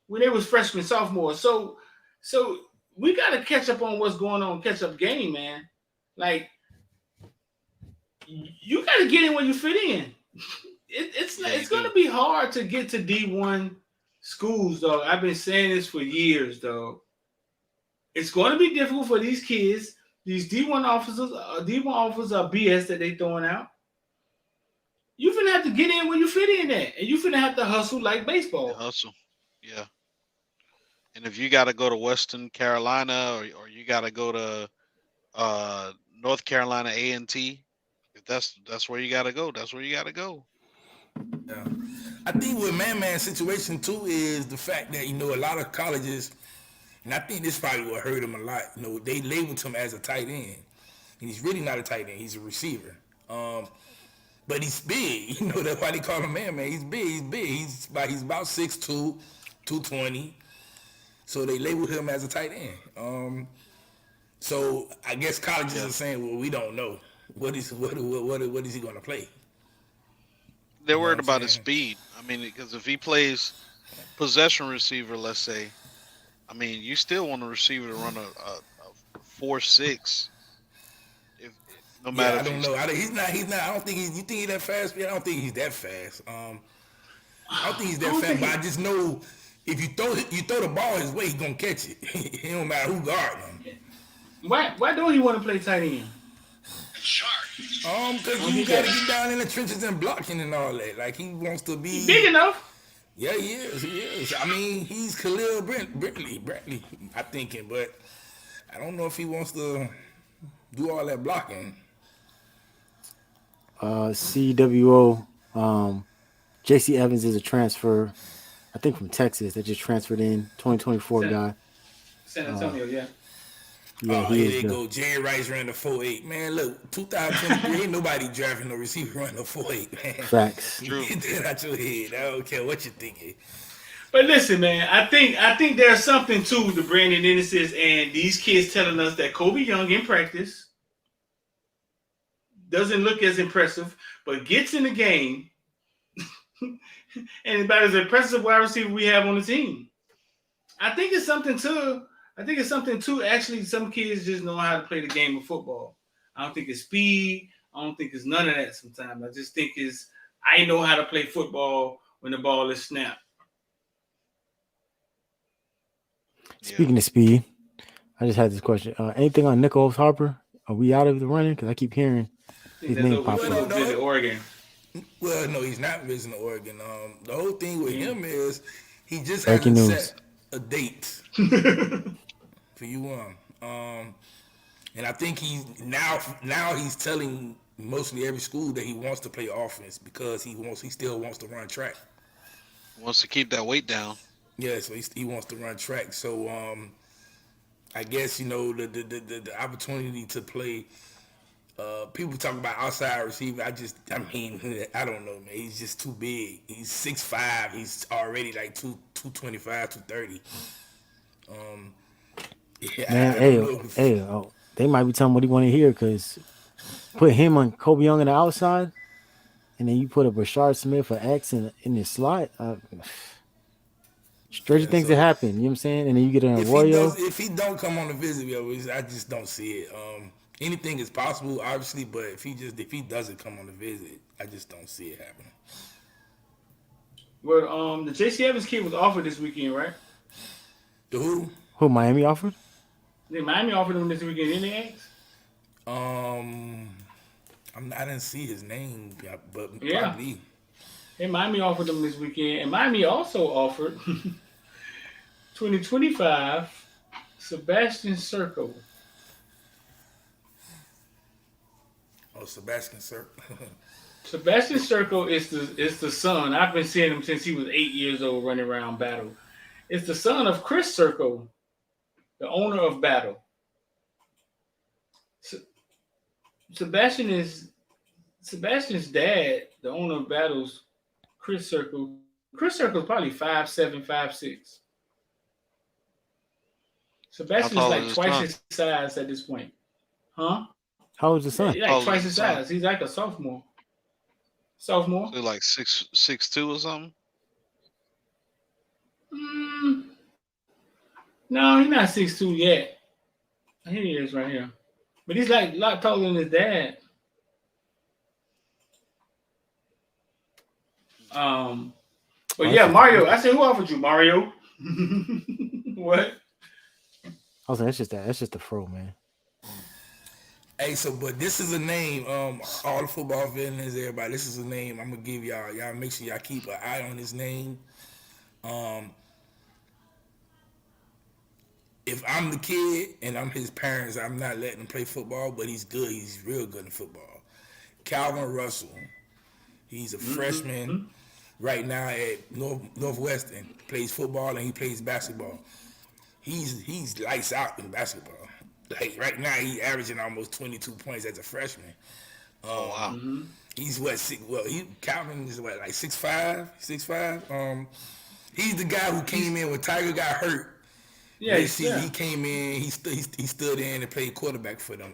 when they was freshmen, sophomores. So we got to catch up on what's going on, catch up game, man. Like, you got to get in where you fit in. It's going to be hard to get to D1 schools, though. I've been saying this for years, though. It's going to be difficult for these kids. These D1 offers are BS that they throwing out. You finna have to get in where you fit in at, and you finna have to hustle like baseball. Hustle. Yeah. And if you got to go to Western Carolina or you got to go to North Carolina A&T, if that's where you got to go, that's where you got to go. Yeah. I think with man situation too is the fact that, a lot of colleges, and I think this probably will hurt him a lot. They labeled him as a tight end, and he's really not a tight end. He's a receiver. But he's big. That's why they call him man. He's big. He's big. He's about 6'2", 220. So they labeled him as a tight end. So I guess colleges are saying, well, we don't know what is he going to play. They're worried about his speed. I mean, because if he plays possession receiver, let's say, I mean, you still want a receiver to run a 4.6. No matter. I don't know. He's not. I don't think he's. You think he's that fast? I don't think he's that fast. I don't think he's that fast. But I just know if you throw the ball his way, he's gonna catch it. It don't matter who guarding him. Why don't he want to play tight end? Because you got to get down in the trenches and blocking and all that. Like he wants to be big enough. Yeah, he is. I mean, he's Khalil Bradley, I'm thinking, but I don't know if he wants to do all that blocking. CWO, JC Evans is a transfer, I think from Texas that just transferred in, 2024 guy. San Antonio, yeah. Yeah, here they go. Jerry Rice ran the 4.8. Man, look, 2023 ain't nobody drafting no receiver running a 4.8, man. Facts. Get that out your head. I don't care what you're thinking. But listen, man, I think there's something to the Brandon Ennis's and these kids telling us that Kobe Young in practice doesn't look as impressive, but gets in the game and about as impressive wide receiver we have on the team. I think it's something to actually some kids just know how to play the game of football. I don't think it's speed. I don't think it's none of that sometimes. I just think I know how to play football when the ball is snapped. Speaking of speed, I just had this question. Anything on Nicholas Harper? Are we out of the running? Because I keep hearing his name pop up. Oregon. Well, no, he's not visiting Oregon. The whole thing with him is he just hasn't set a date for you. And I think he's now he's telling mostly every school that he wants to play offense because he still wants to run track. Wants to keep that weight down. Yeah, so he wants to run track. So I guess the opportunity to play. People talk about outside receiver. I don't know, man. He's just too big. He's 6'5". He's already like 225, 230. They might be telling what he want to hear because put him on Kobe Young on the outside, and then you put a Rashard Smith or X in his slot. Stranger things that happen. You know what I'm saying? And then you get an Arroyo. If he don't come on the visit, I just don't see it. Anything is possible, obviously, but if he doesn't come on the visit, I just don't see it happening. Well, the J.C. Evans kid was offered this weekend, right? The who? Who Miami offered? Miami offered him this weekend. Didn't they ask? I didn't see his name, but yeah. Probably. And Miami offered him this weekend, and Miami also offered 2025 Sebastian Serco. Oh, Sebastian Serco. Sebastian Serco is the son. I've been seeing him since he was 8 years old, running around Battle. It's the son of Chris Serco, the owner of Battle. Sebastian's dad, the owner of Battle's Chris Serco. Chris Serco's probably 5'7", 5'6". Sebastian's like twice his size at this point. Huh? How old is the son? Yeah, like twice his size. He's like a sophomore. So like 6'2" or something? No, he's not 6'2" yet. Here he is right here. But he's like a lot taller than his dad. But yeah, Mario. I said, who offered you, Mario? What? I was like, that's just the fro, man. Hey, so but this is a name. All the football fans, everybody. This is a name. I'm gonna give y'all. Y'all make sure y'all keep an eye on his name. If I'm the kid and I'm his parents, I'm not letting him play football. But he's good. He's real good in football. Calvin Russell. He's a freshman right now at Northwestern. Plays football and he plays basketball. He's lights out in basketball. Like right now, he's averaging almost 22 points as a freshman. Oh wow. He's what? Calvin is what, like 6'5", 6'5". He's the guy who came in when Tiger got hurt. Yeah, He came in. He stood in and played quarterback for them.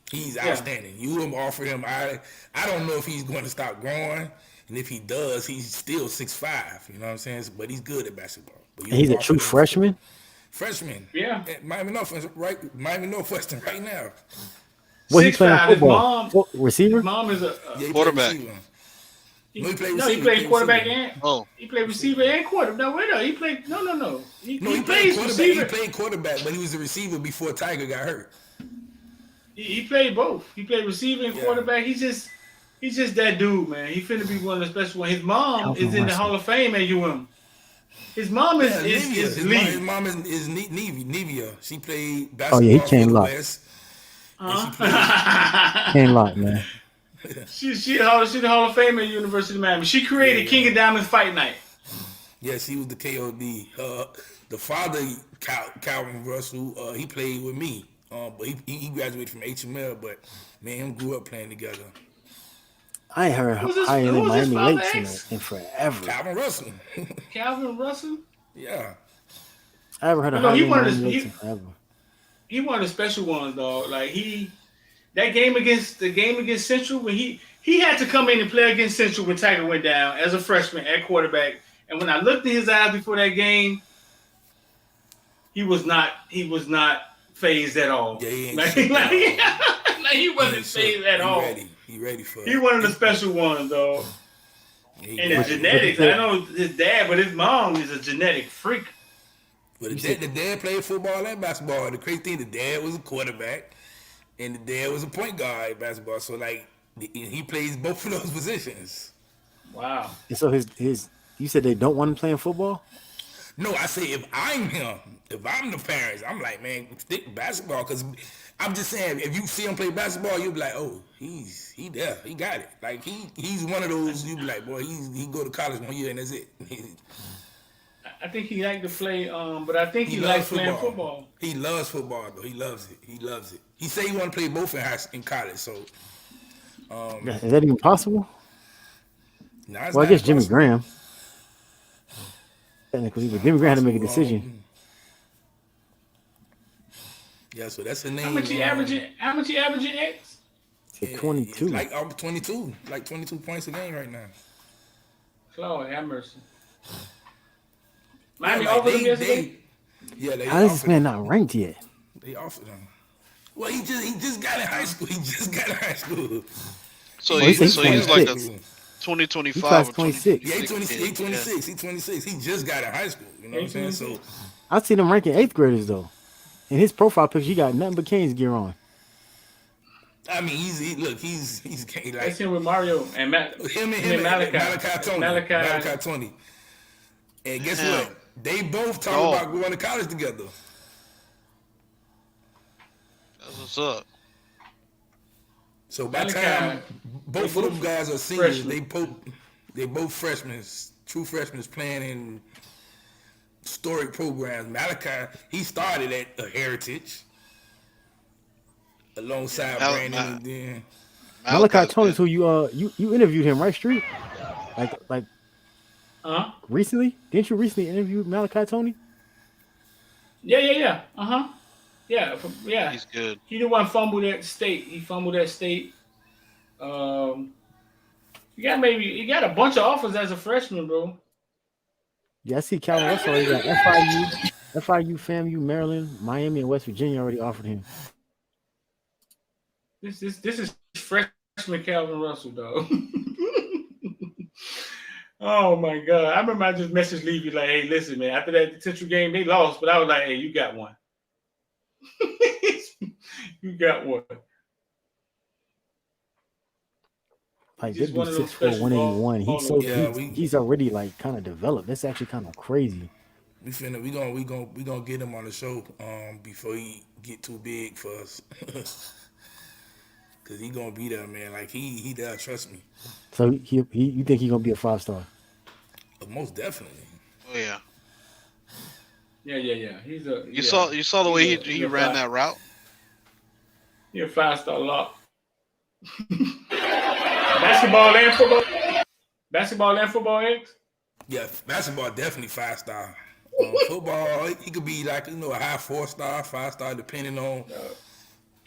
He's outstanding. You offer him. I don't know if he's going to stop growing, and if he does, he's still 6'5". You know what I'm saying? But he's good at basketball. But And he's a true freshman. Freshman. Yeah. At Miami Northwestern right now. What he playing 6'5", his football? mom- Receiver? His mom is a He Quarterback. played receiver. he receiver. played quarterback and Oh, he played receiver and quarterback. No, wait, no, he played no. He played plays quarterback. receiver. He played quarterback, but he was a receiver before Tiger got hurt. He played both. He played receiver and quarterback. He's just that dude, man. He finna be one of the special ones. His mom Calvin is in the Russell. Hall of Fame at UM. His mom is His lead. mom is Nevia. She played Oh yeah, he basketball can't for the lock. West. Can't lock, man. She's the Hall of Fame at University of Miami. She created King of Diamonds Fight Night. Yes, he was the KOD. The father, Calvin Russell, he played with me. But he graduated from HML. But me and him grew up playing together. I ain't heard Who's his- higher who than was his Miami father Lakes ex? in forever. Calvin Russell. Calvin Russell. Yeah. I haven't heard of No, higher he than one of Miami the- Lakes he- in forever. He one of the special ones, dog. Like that game against Central when he had to come in and play against Central when Tiger went down as a freshman at quarterback. And when I looked in his eyes before that game, he was not phased at all. Yeah, he ain't like, shook like, at all. like he wasn't phased at all. He ready for it. He one of the special ones, though. He And the got it. genetics, I know his dad, but his mom is a genetic freak. But the dad played football and basketball. The crazy thing, the dad was a quarterback, and the dad was a point guard at basketball. So like, he plays both of those positions. Wow. And so his you said they don't want him playing football? No, I say if I'm him, if I'm the parents, I'm like, man, stick basketball. Because I'm just saying, if you see him play basketball, you'll be like, oh, he there, he got it. Like he's one of those. You be like, boy, he go to college 1 year and that's it. I think he liked to play, but I think he likes playing football. He loves football though. He loves it. He loves it. He said he want to play both in college. So, Is that even possible? nah, it's Well, I not guess Jimmy impossible. Graham. Technically, but Jimmy Graham had to make a decision. Yeah, so that's the name. How much he averaging? How much he averaging? X? At 22. Like 22, like 22 points a game right now. Lord have mercy. Miami Yeah, like, offered him yesterday. They How is this offered man him. not ranked yet? They offered him. Well, he just got in high school. He just got in high school. so he's he's like a 26. 2025 or 26. 2026. Yeah, he 26. kid. He 26. He just got in high school. You know what I'm saying? So I seen him ranking 8th graders though. In his profile picture, he got nothing but Canes gear on. I mean, he's like That's him with Mario and him and Malachi Tony. And guess Damn. what? They both talk about going to college together. That's what's up. So by the Malachi, time both of them guys are seniors, freshmen. they both freshmen, true freshmen playing in historic programs. Malachi, he started at a Heritage alongside Brandon, and then Malachi Tony, who you interviewed him, right, Street? Like recently? Didn't you recently interview Malachi Tony? Yeah. Yeah. He's good. He the one fumbled at state. He fumbled at state. He got a bunch of offers as a freshman, bro. Yeah, I see Calvin Russell already got FIU, FAMU, Maryland, Miami, and West Virginia already offered him. This is freshman Calvin Russell, dog. Oh my God! I remember I just messaged Levy like, "Hey, listen, man. After that Central game, they lost, but I was like, hey, you got one. You got what? Like Just this one dude of those 6'4", special 181. He's so Yeah, he's already like kind of developed. That's actually kind of crazy. we gonna get him on the show before he get too big for us. Cause he gonna be there, man. Like he does, trust me. So he you think he gonna be a 5-star? Most definitely. Oh yeah. Yeah. You saw the way he ran that route. He a 5-star lock. Basketball and football. Basketball and football, X. Yeah, basketball definitely 5-star. Football, he could be like a high 4-star, 5-star, depending on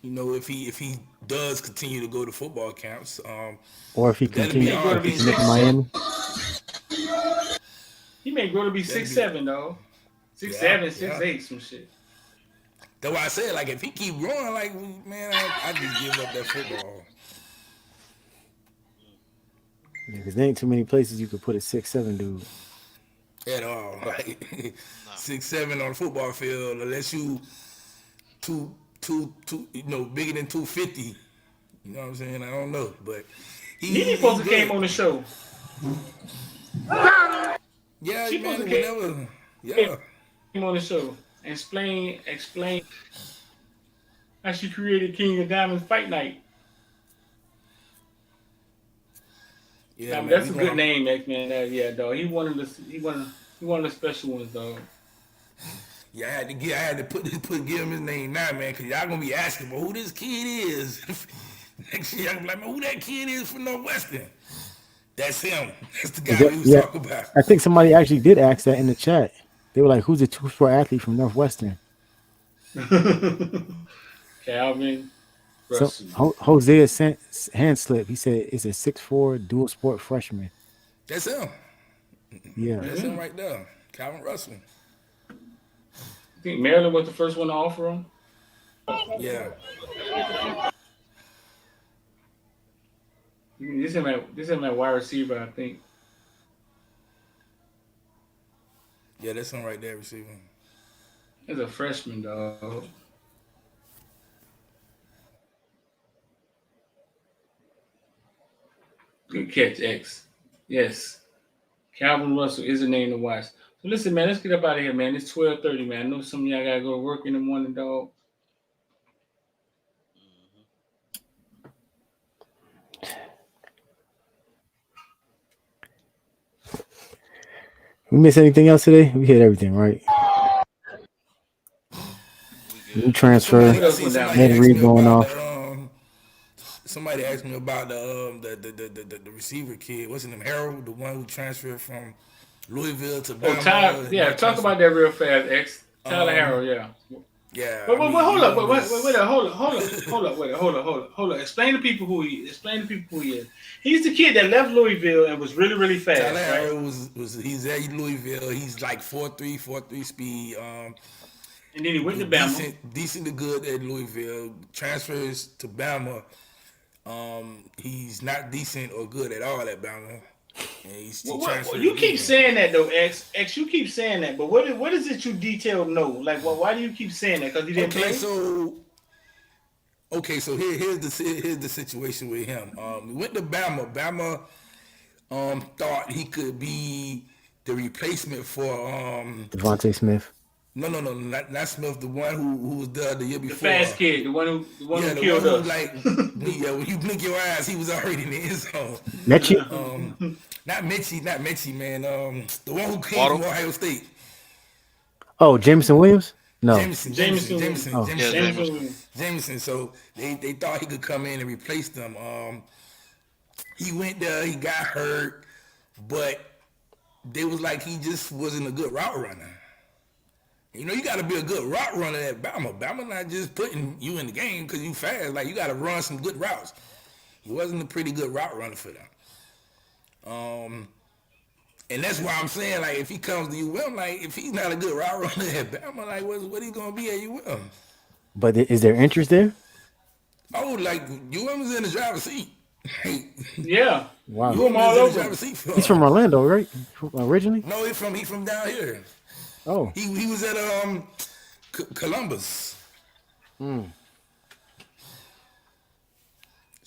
if he does continue to go to football camps. Or if he that'll be continues hard to to commit to Miami? He may grow to be 6'7", though. 6'7", 6'8", some shit. That's why I said, like, if he keep growing, like, man, I just give up that football. Yeah, because there ain't too many places you could put a 6'7" dude. At all. Like 6'7" on the football field, unless you two bigger than 250. You know what I'm saying? I don't know. But Nene supposed to came on the show. Yeah, she man, whenever. Yeah. Came on the show and explain how she created King of Diamonds Fight Night. Yeah, man, that's a good name, X man. Yeah, dog. He one of the special ones, dog. Yeah, I had to give him his name now, man, because y'all gonna be asking, well, who this kid is. Next year, y'all gonna be like, man, who that kid is from Northwestern? That's him. That's the guy we was talking about. I think somebody actually did ask that in the chat. They were like, who's the 2-sport athlete from Northwestern? Calvin. So Hosea's hand slip. He said it's a 6'4" dual sport freshman. That's him. Yeah. That's him right there. Calvin Russell. I think Maryland was the first one to offer him. Yeah. This is my wide receiver, I think. Yeah, that's him right there, receiver. He's a freshman, dog. Good catch, X. Yes. Calvin Russell is a name to watch. So listen, man, let's get up out of here, man. It's 12:30, man. I know some of y'all gotta go to work in the morning, dog. We miss anything else today? We hit everything, right? New transfer. Ed Reed going off. Somebody asked me about the receiver kid. What's his name? Harold, the one who transferred from Louisville to Bama. Tyler, yeah, talk about that real fast, X. Tyler Harold, yeah. Yeah. But hold up. Explain to people who he is. He's the kid that left Louisville and was really, really fast. Tyler Harold right? he's at Louisville. He's like 4.3 speed. And then he went to Bama. Decent to good at Louisville. Transfers to Bama. He's not decent or good at all at Bama. And you keep saying that though, X. You keep saying that, but what is it you detailed know? Like, why do you keep saying that? Because he didn't play. So here's the situation with him. We went to Bama. Bama thought he could be the replacement for Devontae Smith. No, not Smith. The one who was there the year before. The fast kid, the one who killed us. When you blink your eyes, he was already in the end zone. Mechie? Not Mechie, man. The one who came from Ohio State. Oh, Jameson Williams? No. Jameson. So they thought he could come in and replace them. He went there. He got hurt, but they was like he just wasn't a good route runner. You know, you got to be a good route runner at Bama. Bama not just putting you in the game because you fast. Like, you got to run some good routes. He wasn't a pretty good route runner for them. And that's why I'm saying, like, if he comes to UM, like, if he's not a good route runner at Bama, like, what he going to be at UM? But is there interest there? Oh, like, UM is in the driver's seat. Yeah. Wow. UM all over. He's from Orlando, right? Originally? No, he's from down here. Oh. He was at Columbus.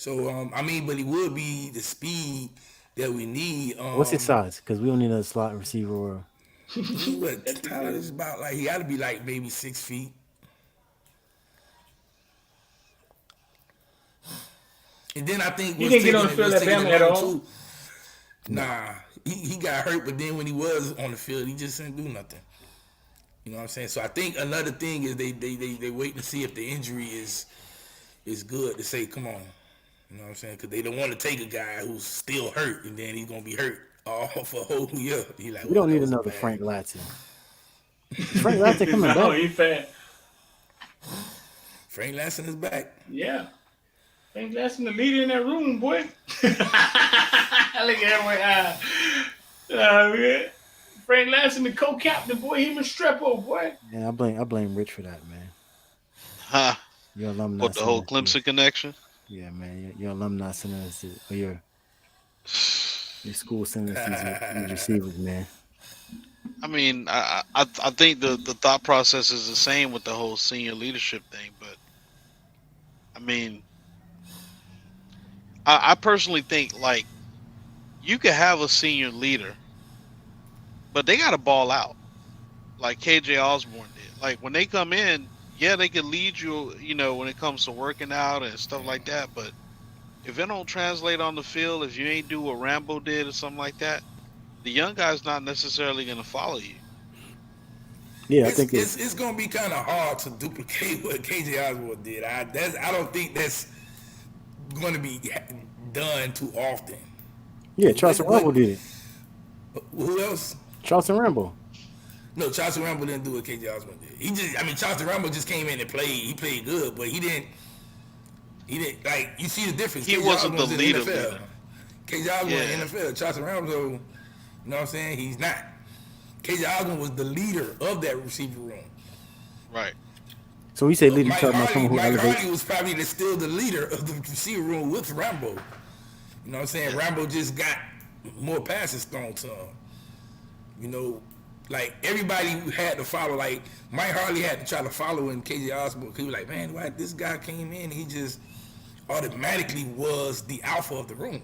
So I mean, but he would be the speed that we need. What's his size? Because we don't need a slot receiver or. He what? That's Tyler good. is about like he got to be like maybe 6 feet. And then I think He what's didn't get taking on the it field was at taking Bama it at long all. too. Nah, he got hurt, but then when he was on the field, he just didn't do nothing. You know what I'm saying? So I think another thing is they wait to see if the injury is good to say, come on. You know what I'm saying? Because they don't want to take a guy who's still hurt and then he's gonna be hurt all for a whole year. He like, We well, don't that need was a another bad. Frank Latson. Frank Latson coming No, back. he fat. Frank Lasson is back. Yeah. Frank Lasson the leader in that room, boy. Look at that boy. Man. Frank Lasson the co-captain, boy. Him and Strepo, boy. Yeah, I blame Rich for that, man. Huh? Your alumni. What, the whole sending us Clemson connection? Yeah, man. Your alumni sending us or your school sending us these receivers, man. I mean, I think the thought process is the same with the whole senior leadership thing, but I mean, I personally think like you could have a senior leader, but they got to ball out like KJ Osborne did. Like when they come in, yeah, they can lead you, you know, when it comes to working out and stuff like that, but if it don't translate on the field, if you ain't do what Rambo did or something like that, the young guy's not necessarily going to follow you. Yeah, I It's, think it's, it's gonna be kind of hard to duplicate what KJ Osborne did. I don't think that's going to be done too often. yeah, Charleston Rambo did it. Who else? Charleston Rambo. No, Charleston Rambo didn't do what KJ Osborne did. Charleston Rambo just came in and played. He played good, but he didn't like. You see the difference. He KJ wasn't the Osborne's in leader. NFL. KJ Osborne Yeah. in the NFL. Charleston Rambo, you know what I'm saying? He's not. KJ Osborne was the leader of that receiver room. Right. So we say leader, Mike talking about someone who Mike elevates. Hardy was probably still the leader of the receiver room with Rambo. You know what I'm saying? Rambo just got more passes thrown to him. You know, like everybody had to follow. Like Mike Harley had to try to follow in KJ Osborne. He was like, man, why this guy came in? He just automatically was the alpha of the room.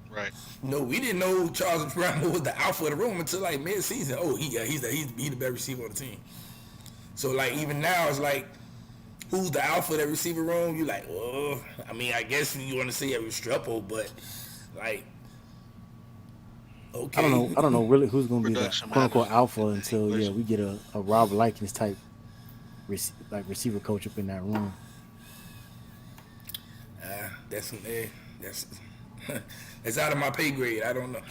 Right. No, we didn't know Charles Rambo was the alpha of the room until like mid-season. Oh, he's the best receiver on the team. So like even now it's like, who's the alpha of that receiver room? You like, well, I mean, I guess you want to say it was Strepo, but like, okay. I don't know really who's going to be the Production quote unquote matters alpha in until English. we get a Rob Likens type receiver coach up in that room. That's it's out of my pay grade. I don't know.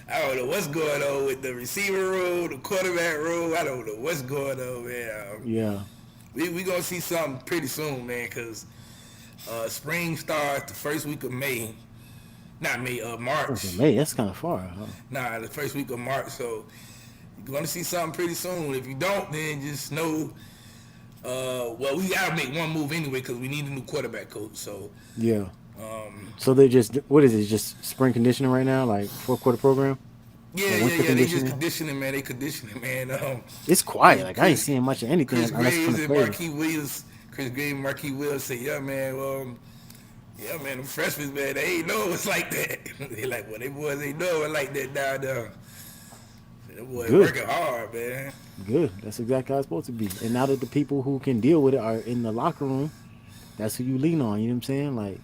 I don't know what's going on with the receiver room, the quarterback room. I don't know what's going on, man. Yeah. We gonna see something pretty soon, man, because spring starts the first week of May. Not May, March. Okay, May, that's kind of far. Huh? Nah, the first week of March. So you're gonna see something pretty soon. If you don't, then just know. Well, we gotta make one move anyway because we need a new quarterback coach. So Yeah. So they just, what is it? Just spring conditioning right now, like 4-quarter program? yeah. They just conditioning? conditioning, man. They conditioning, man. It's quiet. Like I ain't seeing much of anything Chris unless from Graves the and players. Marquis Williams. Chris Graves and Marquis Williams say, yeah, man. Yeah, man. The freshmen, man, they ain't know it's like that. They like, well, they boys ain't know it like that down there. That boy Good. working hard, man. Good. That's exactly how it's supposed to be. And now that the people who can deal with it are in the locker room, that's who you lean on. You know what I'm saying? Like,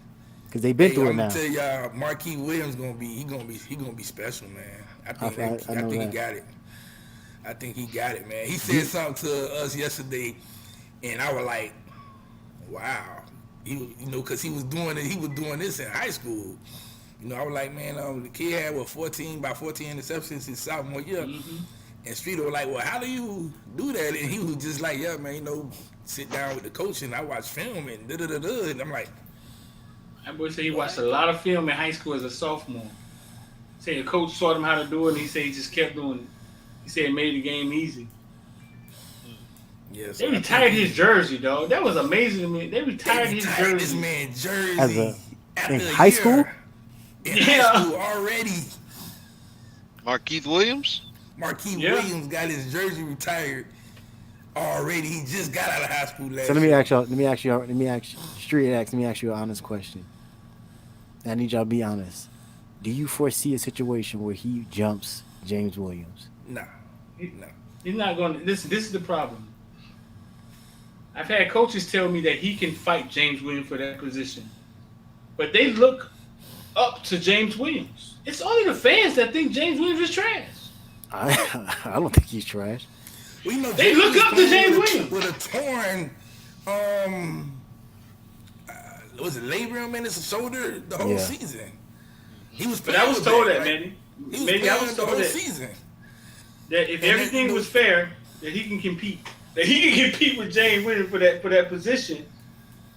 because they've been through it I'm now. gonna tell y'all, Marquis Williams gonna be special, man. I think I know he that. got it. I think he got it, man. He said something to us yesterday, and I was like, wow. Because he was doing it. He was doing this in high school. I was like, man, the kid had 14 interceptions his sophomore year. Mm-hmm. And Streeter was like, well, how do you do that? And he was just like, yeah, man, sit down with the coach and I watch film and da-da-da-da. And I'm like, That boy said he watched a lot of film in high school as a sophomore. Said the coach taught him how to do it, and he said he just kept doing it. He said it made the game easy. yes. They retired his jersey, dog. That was amazing to me. They retired his this jersey. man jersey after in a high year. school? In Yeah. high school already. Markeith Williams? Marquis Yeah. Williams got his jersey retired already. He just got out of high school last So let me year. ask y'all. Let me ask you an honest question. I need y'all to be honest. Do you foresee a situation where he jumps James Williams? Nah, He- nah. He's not going to. This is the problem. I've had coaches tell me that he can fight James Williams for that position, but they look up to James Williams. It's only the fans that think James Williams is trash. I don't think he's trash. Well, you know, They look was up to playing James with Williams. with a torn, was it labrum in his shoulder the whole Yeah. season? He was But playing I was with told that, right? Manny. He was Maybe I playing was the told whole that. season. That if And everything that- was fair, that he can compete. That he can compete with James Williams for that position.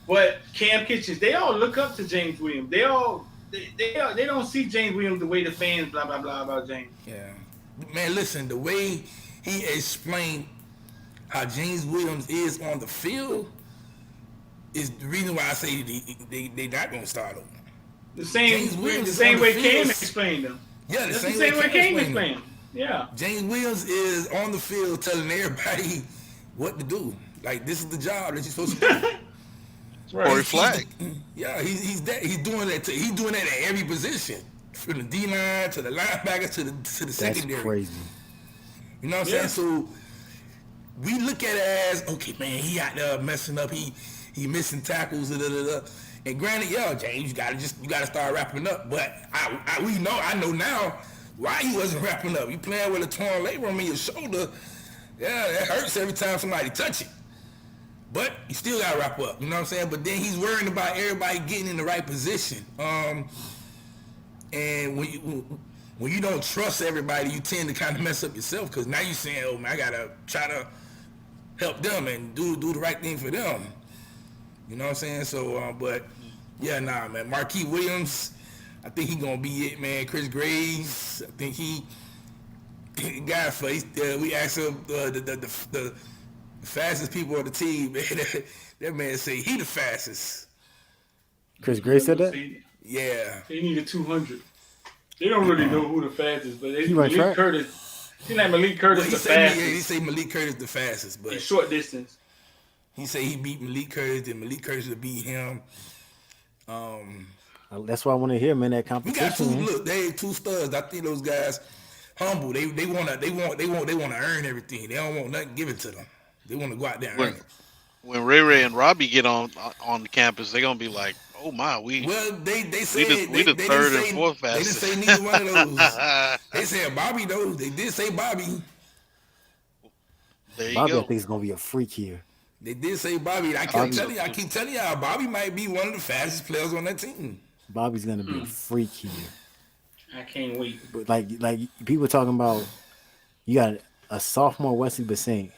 But Cam Kitchens, they all look up to James Williams. They don't see James Williams the way the fans blah blah blah about James. Yeah, man. Listen, the way he explained how James Williams is on the field is the reason why I say they not gonna start over. The same James Williams the is same on way the Cam field. explained them. Yeah, That's the same way Cam explained them. Yeah. James Williams is on the field telling everybody what to do. Like, this is the job that you're supposed to do. Corey Flag. Yeah, he's doing that. He's doing that at every position, from the D line to the linebacker to the That's secondary. crazy. You know what I'm Yeah. saying? So we look at it as, okay, man, he out there messing up. He missing tackles. And granted, yeah, James, you gotta start wrapping up. But I know now why he wasn't wrapping up. You playing with a torn labrum in your shoulder. Yeah, that hurts every time somebody touch it. But you still gotta wrap up. You know what I'm saying? But then he's worrying about everybody getting in the right position. And when you don't trust everybody, you tend to kind of mess up yourself, because now you're saying, oh man, I gotta try to help them and do the right thing for them. You know what I'm saying? So, but yeah, nah, man. Marquise Williams, I think he gonna be it, man. Chris Graves, I think he got face. We asked him the fastest people on the team, man. That man say he the fastest. Chris Gray said that. Yeah. They needed 200. They don't really know who the fastest, but they He run Malik track? Curtis. Seems like Malik Curtis Well, the he fastest say Malik Curtis the fastest, in but short distance. he say he beat Malik Curtis, then Malik Curtis will beat him. That's why I want to hear, man. That We got competition. two. Man. Look, they two studs. I think those guys humble. They want to earn everything. They don't want nothing given to them. They want to go out there and earn it. When Ray Ray and Robbie get on the campus, they're gonna be like, "Oh my, we They said we the they third didn't and say, fourth They didn't fastest." say neither one of those. They said Bobby though. They did say Bobby. There you Bobby, I go. think is gonna be a freak here. They did say Bobby. I keep telling y'all, Bobby might be one of the fastest players on that team. Bobby's gonna be a freak here. I can't wait. But like people talking about, you got a sophomore Wesley Bassett,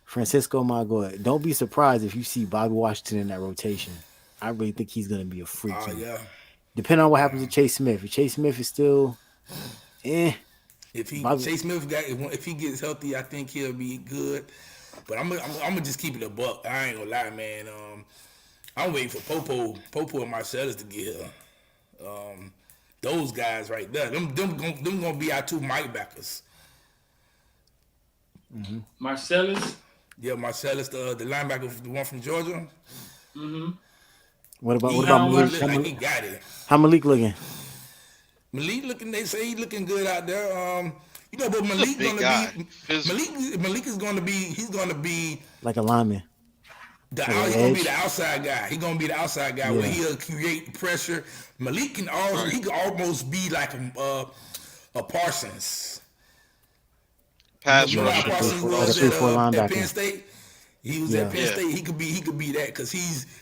Francisco Magoy. Don't be surprised if you see Bobby Washington in that rotation. I really think he's gonna be a freak Oh here. yeah. Depending on what happens to Chase Smith. If Chase Smith is still, If Bobby- Chase Smith if he gets healthy, I think he'll be good. But I'm gonna just keep it a buck. I ain't gonna lie, man. I'm waiting for Popo and Marcellus to get here. Those guys right there, them gonna be our two Mike backers. Marcellus. Yeah, Marcellus, the linebacker, the one from Georgia. what about He Malik? look like he got it. How Malik looking? Malik looking, they say he looking good out there. But Malik big gonna guy. be Physical. Malik is gonna be Like a lineman. he's Like an gonna be edge? the outside guy. He's gonna be the outside guy where he'll create pressure. Malik can also he can almost be like a Parsons. Pass You know how rusher. Parsons Like a was 3-4 at Penn linebacker. State. He was Yeah. at Penn Yeah. State. He could be that because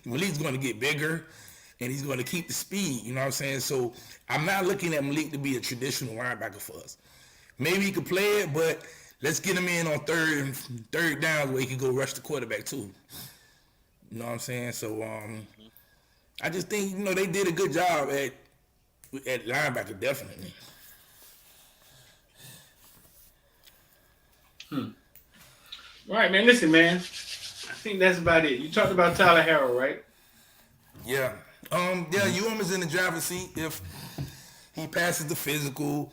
Malik's going to get bigger and he's going to keep the speed. You know what I'm saying? So I'm not looking at Malik to be a traditional linebacker for us. Maybe he could play it, but let's get him in on third downs where he can go rush the quarterback too. You know what I'm saying? So I just think they did a good job at linebacker, definitely. All right, man. Listen, man. I think that's about it. You talked about Tyler Harrell, right? Yeah. UM is in the driver's seat if he passes the physical.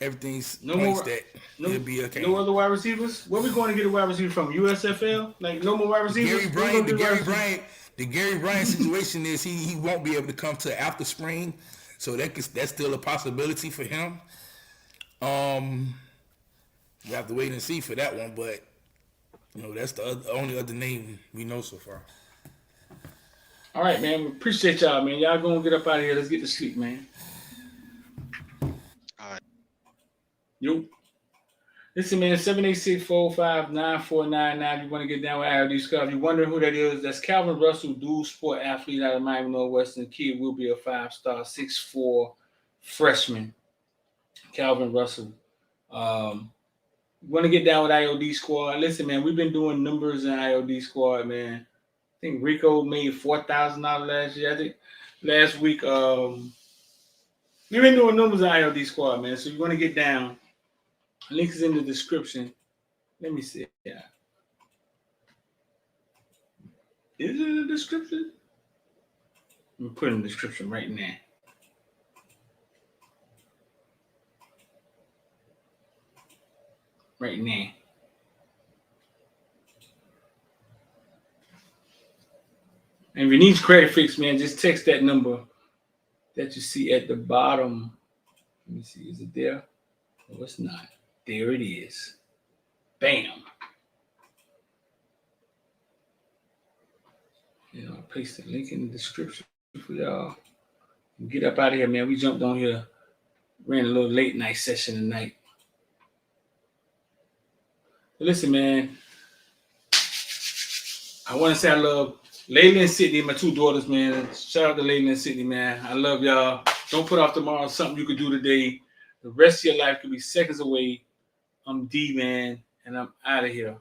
everything's No points more- that No, it'll be okay. no other wide receivers. Where we going to get a wide receiver from? USFL? Like no more wide receivers. The Gary Bryant situation is he won't be able to come to after spring, so that's still a possibility for him. We have to wait and see for that one, but that's the only other name we know so far. All right, man. We appreciate y'all, man. Y'all gonna get up out of here. Let's get to sleep, man. All right. Yo. Listen, man, 786-459-9499. If you want to get down with IOD Squad, if you're wondering who that is, that's Calvin Russell, dual sport athlete out of Miami Northwestern. The kid will be a 5-star, 6'4" freshman. Calvin Russell. Want to get down with IOD Squad? Listen, man, we've been doing numbers in IOD Squad, man. I think Rico made $4,000 last year. I think last week, we've been doing numbers in IOD Squad, man. So you want to get down. Link is in the description. Let me see. Yeah. Is it in the description? I'm put in the description right now. Right now. And if you need credit fix, man, just text that number that you see at the bottom. Let me see. Is it there? No, it's not. There it is. Bam. I'll paste the link in the description for y'all. Get up out of here, man. We jumped on here. Ran a little late night session tonight. But listen, man. I want to say I love Layla and Sydney, my two daughters, man. Shout out to Layla and Sydney, man. I love y'all. Don't put off tomorrow. Something you could do today. The rest of your life could be seconds away. I'm D, man, and I'm out of here.